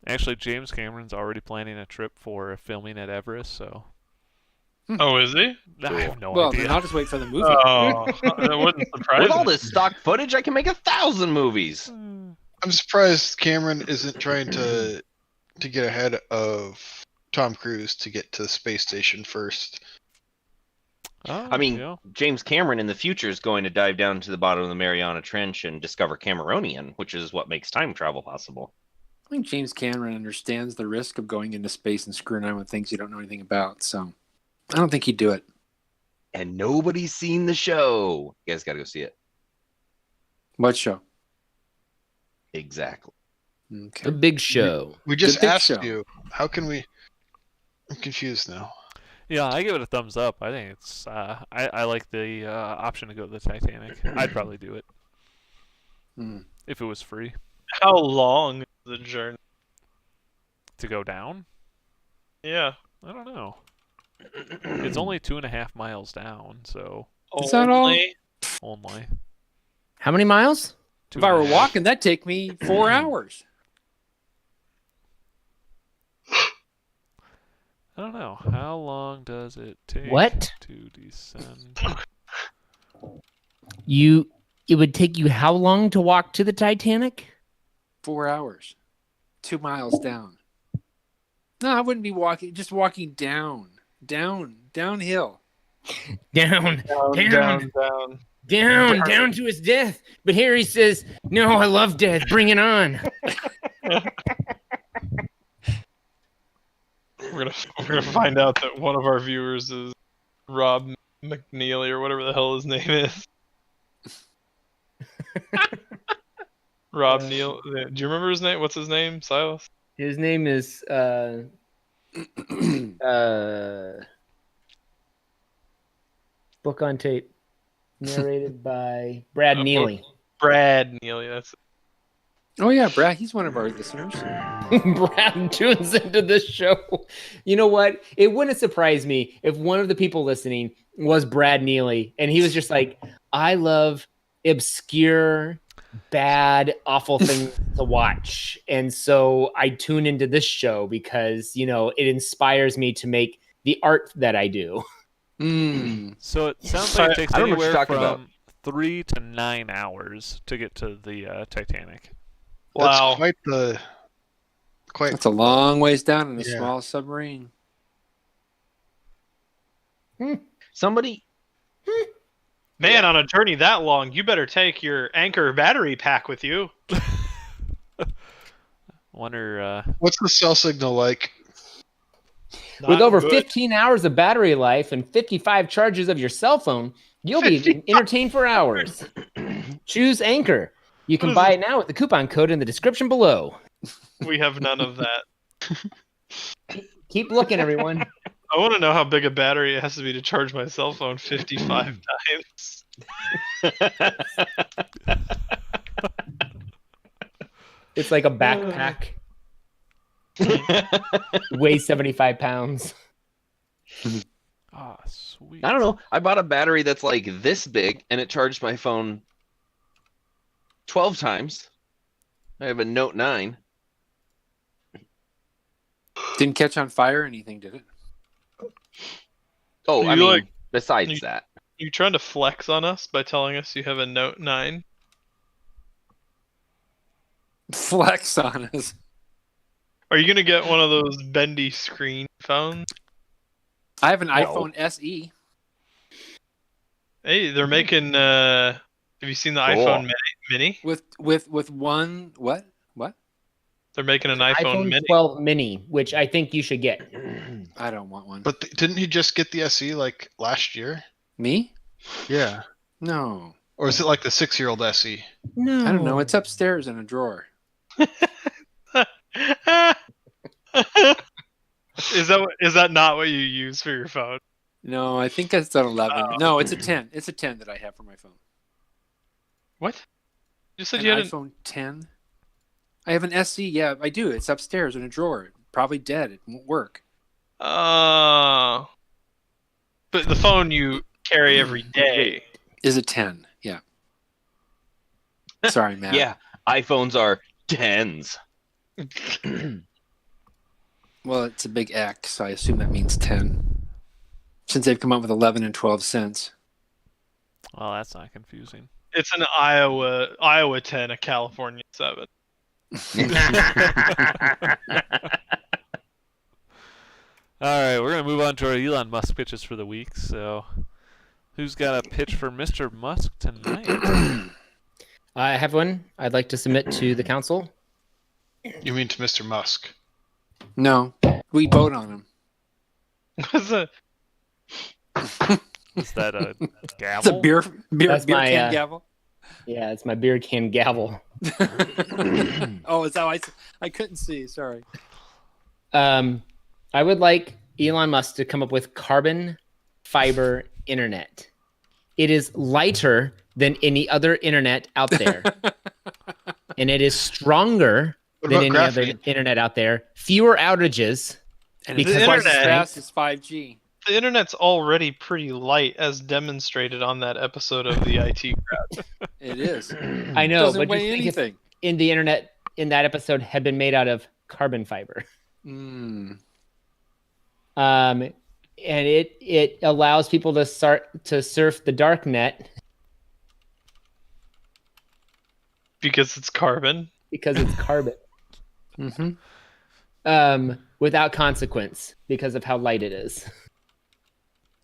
[SPEAKER 1] Actually, James Cameron's already planning a trip for filming at Everest, so
[SPEAKER 5] Oh, is he?
[SPEAKER 1] I have no
[SPEAKER 3] Well,
[SPEAKER 1] idea.
[SPEAKER 3] then I'll just wait for the movie.
[SPEAKER 5] Oh, that wouldn't surprise
[SPEAKER 4] With all
[SPEAKER 5] me.
[SPEAKER 4] this stock footage, I can make 1,000 movies.
[SPEAKER 6] I'm surprised Cameron isn't trying to get ahead of Tom Cruise to get to the space station first.
[SPEAKER 4] I mean,
[SPEAKER 1] you know,
[SPEAKER 4] James Cameron in the future is going to dive down to the bottom of the Mariana Trench and discover Cameronian, which is what makes time travel possible.
[SPEAKER 3] I think James Cameron understands the risk of going into space and screwing around with things you don't know anything about. So I don't think he'd do it.
[SPEAKER 4] And nobody's seen the show. You guys got to go see it.
[SPEAKER 3] What show?
[SPEAKER 4] Exactly.
[SPEAKER 3] Okay.
[SPEAKER 2] The big show.
[SPEAKER 6] We just
[SPEAKER 3] big
[SPEAKER 6] asked
[SPEAKER 3] show.
[SPEAKER 6] you. How can we? I'm confused now.
[SPEAKER 1] yeah, I give it a thumbs up. I think it's I like the option to go to the Titanic. I'd probably do it if it was free
[SPEAKER 5] How long is the journey?
[SPEAKER 1] to go down.
[SPEAKER 5] Yeah.
[SPEAKER 1] I don't know. It's only 2.5 miles down, so
[SPEAKER 3] Is that all?
[SPEAKER 5] Only-
[SPEAKER 1] only.
[SPEAKER 2] How many miles?
[SPEAKER 3] If I were
[SPEAKER 1] 2.5.
[SPEAKER 3] walking, that'd take me 4 hours.
[SPEAKER 1] I don't know. How long does it take
[SPEAKER 2] What?
[SPEAKER 1] to descend?
[SPEAKER 2] You it would take you how long to walk to the Titanic?
[SPEAKER 3] 4 hours. 2 miles down. No, I wouldn't be walking. Just walking downhill.
[SPEAKER 2] Down
[SPEAKER 5] down.
[SPEAKER 2] to his death. But Harry says, "No, I love death. Bring it on."
[SPEAKER 5] We're gonna find out that one of our viewers is Rob McNeely or whatever the hell his name is. Rob Neal. Do you remember his name? What's his name? Silas.
[SPEAKER 2] His name is Book on Tape, narrated by Brad Neely.
[SPEAKER 5] Brad Neely. That's
[SPEAKER 3] Oh yeah, Brad. He's one of our listeners.
[SPEAKER 2] Brad tunes into this show. You know what? It wouldn't surprise me if one of the people listening was Brad Neely, and he was just like, "I love obscure, bad, awful things to watch, and so I tune into this show because it inspires me to make the art that I do."
[SPEAKER 1] So it sounds like it takes
[SPEAKER 4] I don't know what you're
[SPEAKER 1] anywhere
[SPEAKER 4] talking
[SPEAKER 1] from
[SPEAKER 4] about.
[SPEAKER 1] 3 to 9 hours to get to the Titanic.
[SPEAKER 5] wow.
[SPEAKER 6] That's quite
[SPEAKER 3] That's a long ways down in a
[SPEAKER 6] Yeah.
[SPEAKER 3] small submarine.
[SPEAKER 4] Somebody.
[SPEAKER 5] Man, on a journey that long, you better take your Anchor battery pack with you.
[SPEAKER 1] Wonder.
[SPEAKER 6] What's the cell signal like?
[SPEAKER 2] With
[SPEAKER 5] Not
[SPEAKER 2] over
[SPEAKER 5] good.
[SPEAKER 2] 15 hours of battery life and 55 charges of your cell phone, you'll be
[SPEAKER 5] 55
[SPEAKER 2] entertained for hours. Choose Anchor. You can
[SPEAKER 5] What is
[SPEAKER 2] buy
[SPEAKER 5] this?
[SPEAKER 2] it now with the coupon code in the description below.
[SPEAKER 5] We have none of that.
[SPEAKER 2] Keep looking, everyone.
[SPEAKER 5] I want to know how big a battery it has to be to charge my cell phone 55 times.
[SPEAKER 2] It's like a backpack. Weighs 75 pounds.
[SPEAKER 1] Ah, sweet.
[SPEAKER 4] I don't know. I bought a battery that's like this big, and it charged my phone 12 times. I have a Note 9.
[SPEAKER 3] Didn't catch on fire or anything, did it?
[SPEAKER 4] Oh, I
[SPEAKER 5] You
[SPEAKER 4] mean,
[SPEAKER 5] like-
[SPEAKER 4] besides
[SPEAKER 5] you-
[SPEAKER 4] that.
[SPEAKER 5] You trying to flex on us by telling us you have a Note 9?
[SPEAKER 3] Flex on us.
[SPEAKER 5] Are you gonna get one of those bendy screen phones?
[SPEAKER 3] I have an iPhone SE.
[SPEAKER 5] Hey, they're making. Have you seen the
[SPEAKER 8] Cool.
[SPEAKER 5] iPhone Mini?
[SPEAKER 3] with one what?
[SPEAKER 5] They're making an iPhone
[SPEAKER 2] iPhone
[SPEAKER 5] Mini.
[SPEAKER 2] 12 mini, which I think you should get.
[SPEAKER 3] I don't want one.
[SPEAKER 6] But didn't he just get the SE like last year?
[SPEAKER 3] Me?
[SPEAKER 6] Yeah.
[SPEAKER 3] No.
[SPEAKER 6] Or is it like the 6-year-old SE?
[SPEAKER 2] No.
[SPEAKER 3] I don't know. It's upstairs in a drawer.
[SPEAKER 5] Is that not what you use for your phone?
[SPEAKER 3] No, I think it's an 11. No, it's a 10. It's a 10 that I have for my phone.
[SPEAKER 5] What? You said
[SPEAKER 3] An
[SPEAKER 5] you had an
[SPEAKER 3] iPhone 10. I have an SE. Yeah, I do. It's upstairs in a drawer. Probably dead. It won't work.
[SPEAKER 5] but the phone you carry every day.
[SPEAKER 3] Is a 10. Yeah. Sorry, Matt.
[SPEAKER 4] Yeah, iPhones are 10s.
[SPEAKER 3] Well, it's a big X, so I assume that means 10. Since they've come up with 11 and 12 cents.
[SPEAKER 1] Well, that's not confusing.
[SPEAKER 5] It's an Iowa 10, a California 7.
[SPEAKER 1] All right, we're gonna move on to our Elon Musk pitches for the week. So, who's got a pitch for Mr. Musk tonight?
[SPEAKER 2] I have one I'd like to submit to the council.
[SPEAKER 6] You mean to Mr. Musk?
[SPEAKER 3] No, we vote on him.
[SPEAKER 5] What's that?
[SPEAKER 1] Is that a gavel?
[SPEAKER 3] It's a beer
[SPEAKER 2] That's
[SPEAKER 3] beer
[SPEAKER 2] my,
[SPEAKER 3] can gavel.
[SPEAKER 2] Yeah, it's my beer can gavel.
[SPEAKER 3] Oh, it's how I couldn't see. Sorry.
[SPEAKER 2] I would like Elon Musk to come up with carbon fiber internet. It is lighter than any other internet out there, and it is stronger
[SPEAKER 6] What
[SPEAKER 2] than
[SPEAKER 6] about
[SPEAKER 2] any other
[SPEAKER 6] graphene?
[SPEAKER 2] internet out there. Fewer outages.
[SPEAKER 3] And
[SPEAKER 2] Because
[SPEAKER 3] it's twice as
[SPEAKER 5] internet-
[SPEAKER 3] fast as 5G.
[SPEAKER 5] The internet's already pretty light, as demonstrated on that episode of the IT Crowd.
[SPEAKER 3] It is.
[SPEAKER 2] I know,
[SPEAKER 3] Doesn't
[SPEAKER 2] but just
[SPEAKER 3] weigh
[SPEAKER 2] think if
[SPEAKER 3] anything.
[SPEAKER 2] in the internet in that episode had been made out of carbon fiber.
[SPEAKER 3] Mm.
[SPEAKER 2] And it allows people to start to surf the dark net
[SPEAKER 5] Because it's carbon.
[SPEAKER 2] because it's carbon.
[SPEAKER 3] Mm-hmm.
[SPEAKER 2] Without consequence because of how light it is.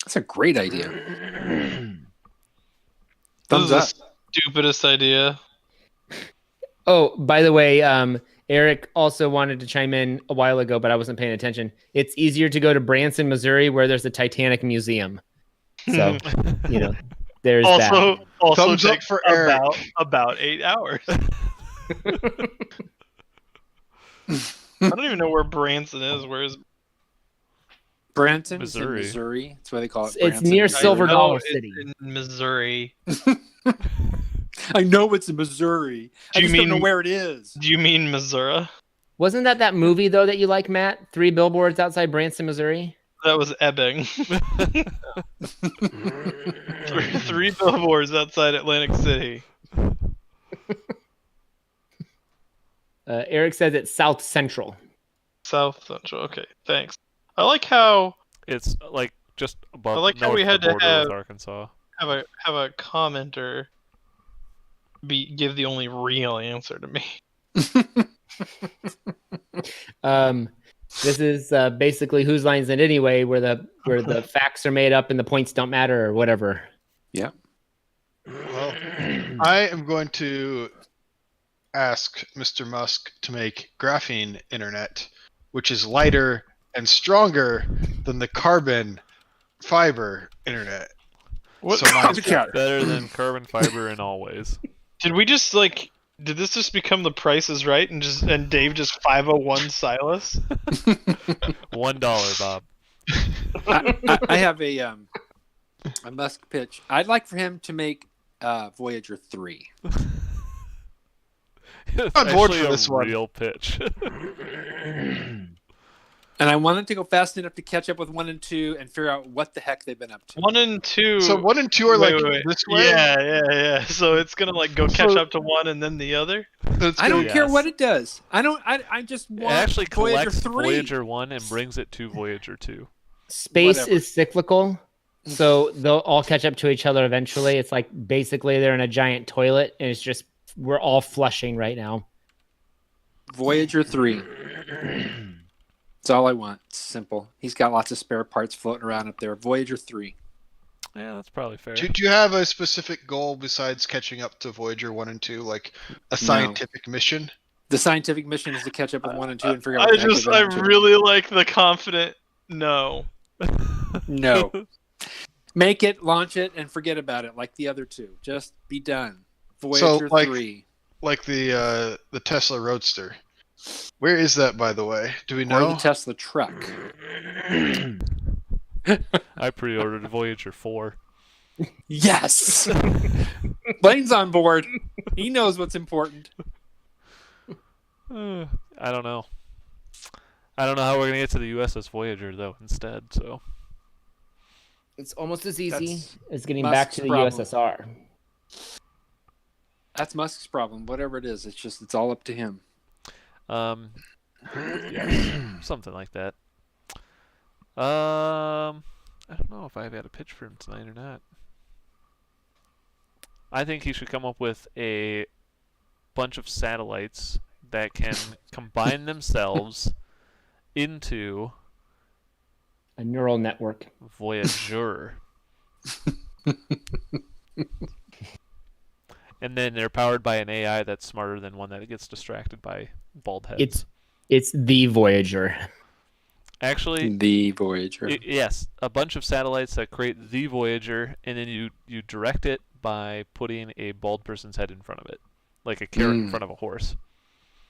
[SPEAKER 3] That's a great idea.
[SPEAKER 5] This
[SPEAKER 3] Thumbs
[SPEAKER 5] is
[SPEAKER 3] up.
[SPEAKER 5] the stupidest idea.
[SPEAKER 2] Oh, by the way, Eric also wanted to chime in a while ago, but I wasn't paying attention. It's easier to go to Branson, Missouri, where there's a Titanic museum. So, there's that.
[SPEAKER 5] Also
[SPEAKER 6] Thumbs up
[SPEAKER 5] takes
[SPEAKER 6] for Eric.
[SPEAKER 5] about 8 hours. I don't even know where Branson is. Where is
[SPEAKER 3] Branson,
[SPEAKER 1] Missouri.
[SPEAKER 3] Missouri. That's why they call it.
[SPEAKER 2] It's
[SPEAKER 3] Branson,
[SPEAKER 2] near
[SPEAKER 3] Missouri.
[SPEAKER 2] Silver
[SPEAKER 5] No,
[SPEAKER 2] Dollar
[SPEAKER 5] it's
[SPEAKER 2] City.
[SPEAKER 5] in Missouri.
[SPEAKER 3] I know it's in Missouri. I
[SPEAKER 5] Do you
[SPEAKER 3] just don't know
[SPEAKER 5] mean-
[SPEAKER 3] where it is.
[SPEAKER 5] Do you mean Missouri?
[SPEAKER 2] Wasn't that movie, though, that you like, Matt? 3 Billboards Outside Branson, Missouri?
[SPEAKER 5] That was Ebbing. Three billboards outside Atlantic City.
[SPEAKER 2] Eric says it's South Central.
[SPEAKER 5] South Central. Okay, thanks. I like how
[SPEAKER 1] It's like just above.
[SPEAKER 5] I like how
[SPEAKER 1] north
[SPEAKER 5] we
[SPEAKER 1] of
[SPEAKER 5] had
[SPEAKER 1] the
[SPEAKER 5] to
[SPEAKER 1] border
[SPEAKER 5] have-
[SPEAKER 1] with Arkansas.
[SPEAKER 5] have a commenter give the only real answer to me.
[SPEAKER 2] This is basically Whose Line Is It Anyway, where the facts are made up and the points don't matter or whatever.
[SPEAKER 3] Yeah.
[SPEAKER 6] Well, I am going to ask Mr. Musk to make graphene internet, which is lighter and stronger than the carbon fiber internet.
[SPEAKER 5] What?
[SPEAKER 6] So mine's
[SPEAKER 1] Better than carbon fiber in all ways.
[SPEAKER 5] Did we just did this just become The Price is Right and Dave just 501 Silas?
[SPEAKER 1] $1, Bob.
[SPEAKER 3] I have a Musk pitch. I'd like for him to make Voyager 3.
[SPEAKER 1] It's
[SPEAKER 6] on board
[SPEAKER 1] actually
[SPEAKER 6] for
[SPEAKER 1] a
[SPEAKER 6] this one.
[SPEAKER 1] real pitch.
[SPEAKER 3] And I want it to go fast enough to catch up with 1 and 2 and figure out what the heck they've been up to.
[SPEAKER 5] 1 and 2.
[SPEAKER 6] So 1 and 2 are
[SPEAKER 5] Wait,
[SPEAKER 6] like
[SPEAKER 5] wait, wait.
[SPEAKER 6] this way.
[SPEAKER 5] Yeah. So it's gonna go catch
[SPEAKER 6] So-
[SPEAKER 5] up to 1 and then the other.
[SPEAKER 6] That's
[SPEAKER 3] I don't
[SPEAKER 6] gonna-
[SPEAKER 3] care
[SPEAKER 1] Yes.
[SPEAKER 3] what it does. I just
[SPEAKER 1] It
[SPEAKER 3] want
[SPEAKER 1] actually
[SPEAKER 3] Voyager
[SPEAKER 1] collects
[SPEAKER 3] 3.
[SPEAKER 1] Voyager 1 and brings it to Voyager 2.
[SPEAKER 2] Space
[SPEAKER 3] Whatever.
[SPEAKER 2] is cyclical, so they'll all catch up to each other eventually. It's like basically they're in a giant toilet, and it's just we're all flushing right now.
[SPEAKER 3] Voyager 3. That's all I want. It's simple. He's got lots of spare parts floating around up there. Voyager 3.
[SPEAKER 1] Yeah, that's probably fair.
[SPEAKER 6] Do you have a specific goal besides catching up to Voyager 1 and 2, like a scientific mission?
[SPEAKER 3] The scientific mission is to catch up with 1 and 2 and figure out what the heck they've
[SPEAKER 5] I
[SPEAKER 3] been up to.
[SPEAKER 5] really like the confident no.
[SPEAKER 3] No. Make it, launch it, and forget about it like the other two. Just be done. Voyager 3.
[SPEAKER 6] Like the Tesla Roadster. Where is that, by the way? Do we
[SPEAKER 3] Or
[SPEAKER 6] know?
[SPEAKER 3] the Tesla truck.
[SPEAKER 1] I pre-ordered Voyager 4.
[SPEAKER 3] Yes! Blaine's on board. He knows what's important.
[SPEAKER 1] I don't know. I don't know how we're gonna get to the USS Voyager though. Instead, so
[SPEAKER 2] It's almost as easy
[SPEAKER 3] That's
[SPEAKER 2] as getting back to the
[SPEAKER 3] Musk's
[SPEAKER 2] USSR.
[SPEAKER 3] That's Musk's problem. Whatever it is, it's all up to him.
[SPEAKER 1] yeah, something like that. I don't know if I've had a pitch for him tonight or not. I think he should come up with a bunch of satellites that can combine themselves into
[SPEAKER 2] A neural network.
[SPEAKER 1] Voyager. And then they're powered by an AI that's smarter than one that gets distracted by bald heads.
[SPEAKER 2] It's the Voyager.
[SPEAKER 1] Actually,
[SPEAKER 3] The Voyager.
[SPEAKER 1] yes, a bunch of satellites that create the Voyager, and then you direct it by putting a bald person's head in front of it, like a carrot in front of a horse.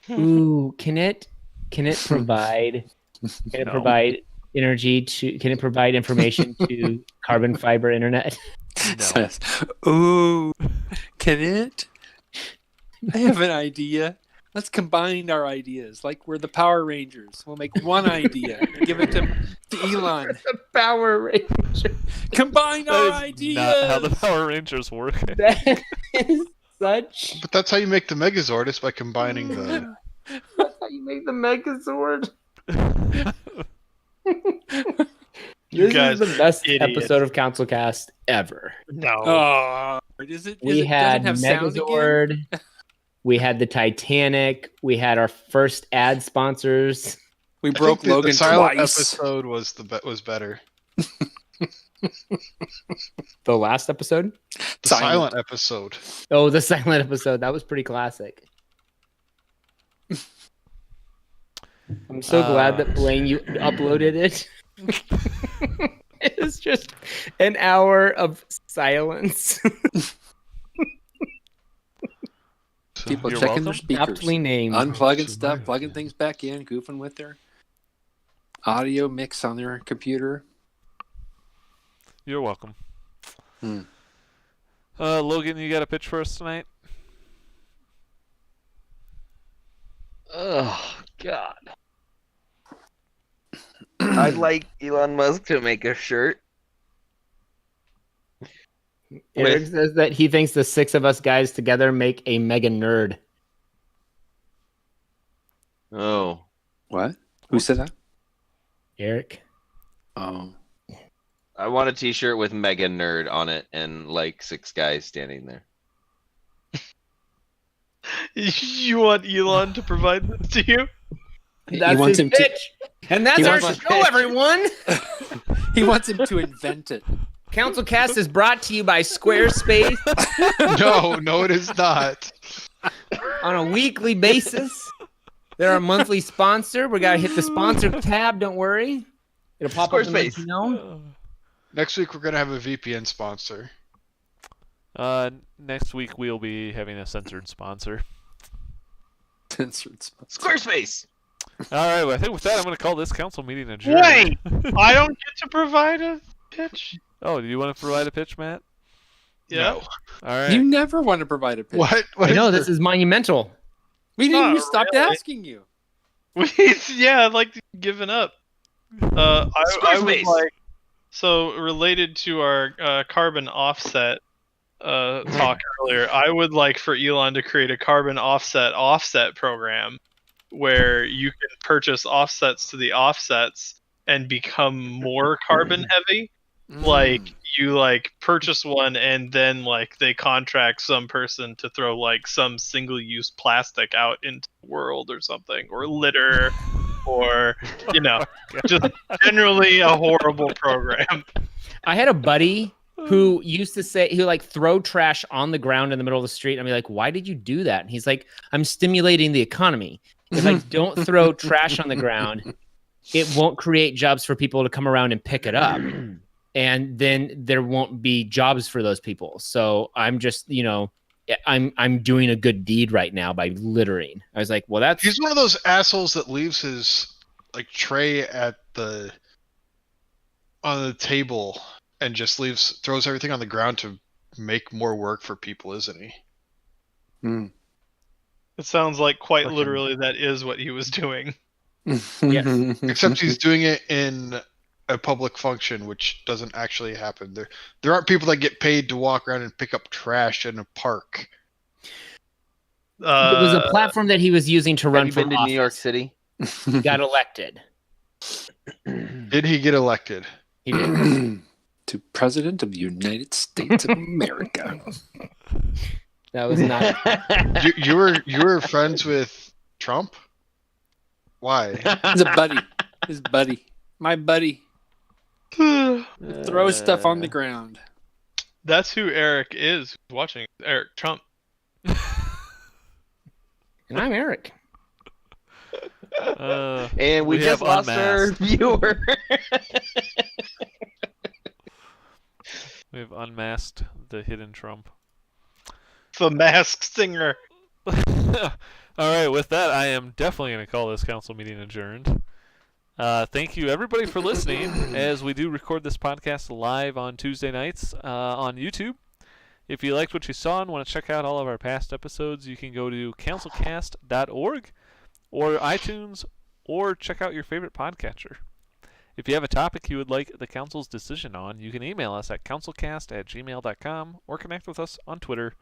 [SPEAKER 2] Ooh, can it provide
[SPEAKER 1] No.
[SPEAKER 2] provide energy to can it provide information to carbon fiber internet?
[SPEAKER 1] No.
[SPEAKER 3] Says, ooh, can it? I have an idea. Let's combine our ideas, like we're the Power Rangers. We'll make one idea and give it to Elon.
[SPEAKER 2] The Power Ranger.
[SPEAKER 3] Combine our
[SPEAKER 1] That is
[SPEAKER 3] ideas.
[SPEAKER 1] not how the Power Rangers work.
[SPEAKER 2] That is such.
[SPEAKER 6] But that's how you make the Megazord, is by combining the.
[SPEAKER 2] That's how you make the Megazord.
[SPEAKER 5] You
[SPEAKER 2] This
[SPEAKER 5] guys
[SPEAKER 2] is the best
[SPEAKER 5] idiots.
[SPEAKER 2] episode of CouncilCast ever.
[SPEAKER 5] No.
[SPEAKER 3] Oh, is it?
[SPEAKER 2] We
[SPEAKER 3] it
[SPEAKER 2] had
[SPEAKER 3] doesn't have sound again?
[SPEAKER 2] Megazord. We had the Titanic. We had our first ad sponsors.
[SPEAKER 3] We
[SPEAKER 6] I
[SPEAKER 3] broke
[SPEAKER 6] think
[SPEAKER 3] Logan
[SPEAKER 6] the silent
[SPEAKER 3] twice.
[SPEAKER 6] episode was better.
[SPEAKER 2] The last episode?
[SPEAKER 6] The silent episode.
[SPEAKER 2] Oh, the silent episode. That was pretty classic. I'm so glad that Blaine, you uploaded it. It was just an hour of silence.
[SPEAKER 3] People
[SPEAKER 1] You're
[SPEAKER 3] checking their
[SPEAKER 1] welcome.
[SPEAKER 3] speakers,
[SPEAKER 2] Aptly named.
[SPEAKER 3] unplugging stuff, plugging things back in, goofing with their audio mix on their computer.
[SPEAKER 1] You're welcome.
[SPEAKER 3] Hmm.
[SPEAKER 1] Logan, you got a pitch for us tonight?
[SPEAKER 4] Oh God. I'd like Elon Musk to make a shirt.
[SPEAKER 2] Eric says that he thinks the six of us guys together make a mega nerd.
[SPEAKER 4] Oh.
[SPEAKER 3] What? Who said that?
[SPEAKER 2] Eric.
[SPEAKER 3] Oh.
[SPEAKER 4] I want a t-shirt with Mega Nerd on it and like 6 guys standing there.
[SPEAKER 5] You want Elon to provide this to you?
[SPEAKER 2] That's
[SPEAKER 3] wants
[SPEAKER 2] his
[SPEAKER 3] him to-
[SPEAKER 2] pitch. And that's
[SPEAKER 3] He
[SPEAKER 2] our
[SPEAKER 3] wants-
[SPEAKER 2] show, everyone.
[SPEAKER 3] He wants him to invent it.
[SPEAKER 2] CouncilCast is brought to you by Squarespace
[SPEAKER 6] No, it is not.
[SPEAKER 2] on a weekly basis. They're our monthly sponsor. We gotta hit the sponsor tab. Don't worry, it'll pop up and let
[SPEAKER 4] Squarespace.
[SPEAKER 2] you know.
[SPEAKER 6] Next week we're gonna have a VPN sponsor.
[SPEAKER 1] Next week we'll be having a censored sponsor.
[SPEAKER 4] Squarespace.
[SPEAKER 1] All right, well, I think with that I'm going to call this council meeting adjourned.
[SPEAKER 5] Wait, I don't get to provide a pitch.
[SPEAKER 1] Oh, do you want to provide a pitch, Matt?
[SPEAKER 5] Yeah.
[SPEAKER 1] All right.
[SPEAKER 3] You never want to provide a pitch.
[SPEAKER 6] What?
[SPEAKER 2] I know this is monumental.
[SPEAKER 3] We didn't.
[SPEAKER 5] Not
[SPEAKER 3] We stopped
[SPEAKER 5] really.
[SPEAKER 3] asking you.
[SPEAKER 5] Yeah, I'd like given up. I would
[SPEAKER 4] Squarespace.
[SPEAKER 5] like. So related to our carbon offset talk earlier, I would like for Elon to create a carbon offset program where you can purchase offsets to the offsets and become more carbon heavy. Like you like purchase one and then like they contract some person to throw like some single use plastic out into the world or something, or litter, or you know, just generally a horrible program.
[SPEAKER 2] I had a buddy who used to say he would like throw trash on the ground in the middle of the street. And I'd be like, "Why did you do that?" And he's like, "I'm stimulating the economy. If I don't throw trash on the ground, it won't create jobs for people to come around and pick it up." And then there won't be jobs for those people. So I'm just, I'm doing a good deed right now by littering. I was like, well, that's
[SPEAKER 6] He's one of those assholes that leaves his like tray on the table and just throws everything on the ground to make more work for people, isn't he?
[SPEAKER 3] Mm.
[SPEAKER 5] It sounds like quite
[SPEAKER 6] Fucking-
[SPEAKER 5] literally that is what he was doing.
[SPEAKER 6] Except he's doing it in a public function, which doesn't actually happen. There aren't people that get paid to walk around and pick up trash in a park.
[SPEAKER 2] it was a platform that he was using to run
[SPEAKER 4] Have you
[SPEAKER 2] for
[SPEAKER 4] been to New York
[SPEAKER 2] office.
[SPEAKER 4] City?
[SPEAKER 2] He got elected.
[SPEAKER 6] Did he get elected?
[SPEAKER 2] He did.
[SPEAKER 3] To President of the United States of America.
[SPEAKER 2] That was not.
[SPEAKER 6] You were friends with Trump? Why?
[SPEAKER 3] He's a buddy. His buddy. My buddy. Throw stuff on the ground.
[SPEAKER 5] That's who Eric is watching. Eric Trump.
[SPEAKER 2] And I'm Eric.
[SPEAKER 4] And we just
[SPEAKER 1] have
[SPEAKER 4] lost our
[SPEAKER 1] unmasked.
[SPEAKER 4] viewer.
[SPEAKER 1] We've unmasked the hidden Trump.
[SPEAKER 5] The Masked Singer.
[SPEAKER 1] All right, with that, I am definitely going to call this council meeting adjourned. Thank you, everybody, for listening, as we do record this podcast live on Tuesday nights on YouTube. If you liked what you saw and want to check out all of our past episodes, you can go to councilcast.org or iTunes, or check out your favorite podcatcher. If you have a topic you would like the council's decision on, you can email us at councilcast@gmail.com or connect with us on Twitter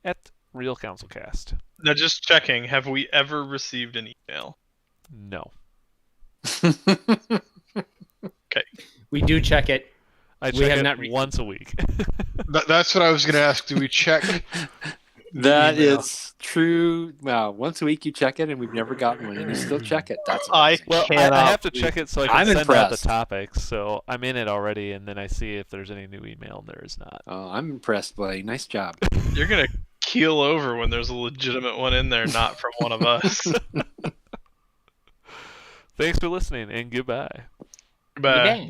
[SPEAKER 1] at RealCouncilCast.
[SPEAKER 5] Now, just checking. Have we ever received an email?
[SPEAKER 1] No.
[SPEAKER 2] We do check it.
[SPEAKER 1] I
[SPEAKER 2] We
[SPEAKER 1] check
[SPEAKER 2] have
[SPEAKER 1] it
[SPEAKER 2] not re-
[SPEAKER 1] once a week.
[SPEAKER 6] That's what I was going to ask. Do we check?
[SPEAKER 3] That
[SPEAKER 6] Email.
[SPEAKER 3] is true. Well, once a week you check it, and we've never gotten one, and you still check it. That's
[SPEAKER 5] I
[SPEAKER 3] amazing.
[SPEAKER 1] Well, I
[SPEAKER 5] cannot
[SPEAKER 1] have to
[SPEAKER 5] believe-
[SPEAKER 1] check it so I can
[SPEAKER 3] I'm
[SPEAKER 1] send out the
[SPEAKER 3] impressed.
[SPEAKER 1] topics. So I'm in it already, and then I see if there's any new email. And there is not.
[SPEAKER 3] Oh, I'm impressed, Blake. Nice job.
[SPEAKER 5] You're gonna keel over when there's a legitimate one in there, not from one of us.
[SPEAKER 1] Thanks for listening, and goodbye.
[SPEAKER 5] But
[SPEAKER 4] Goodbye.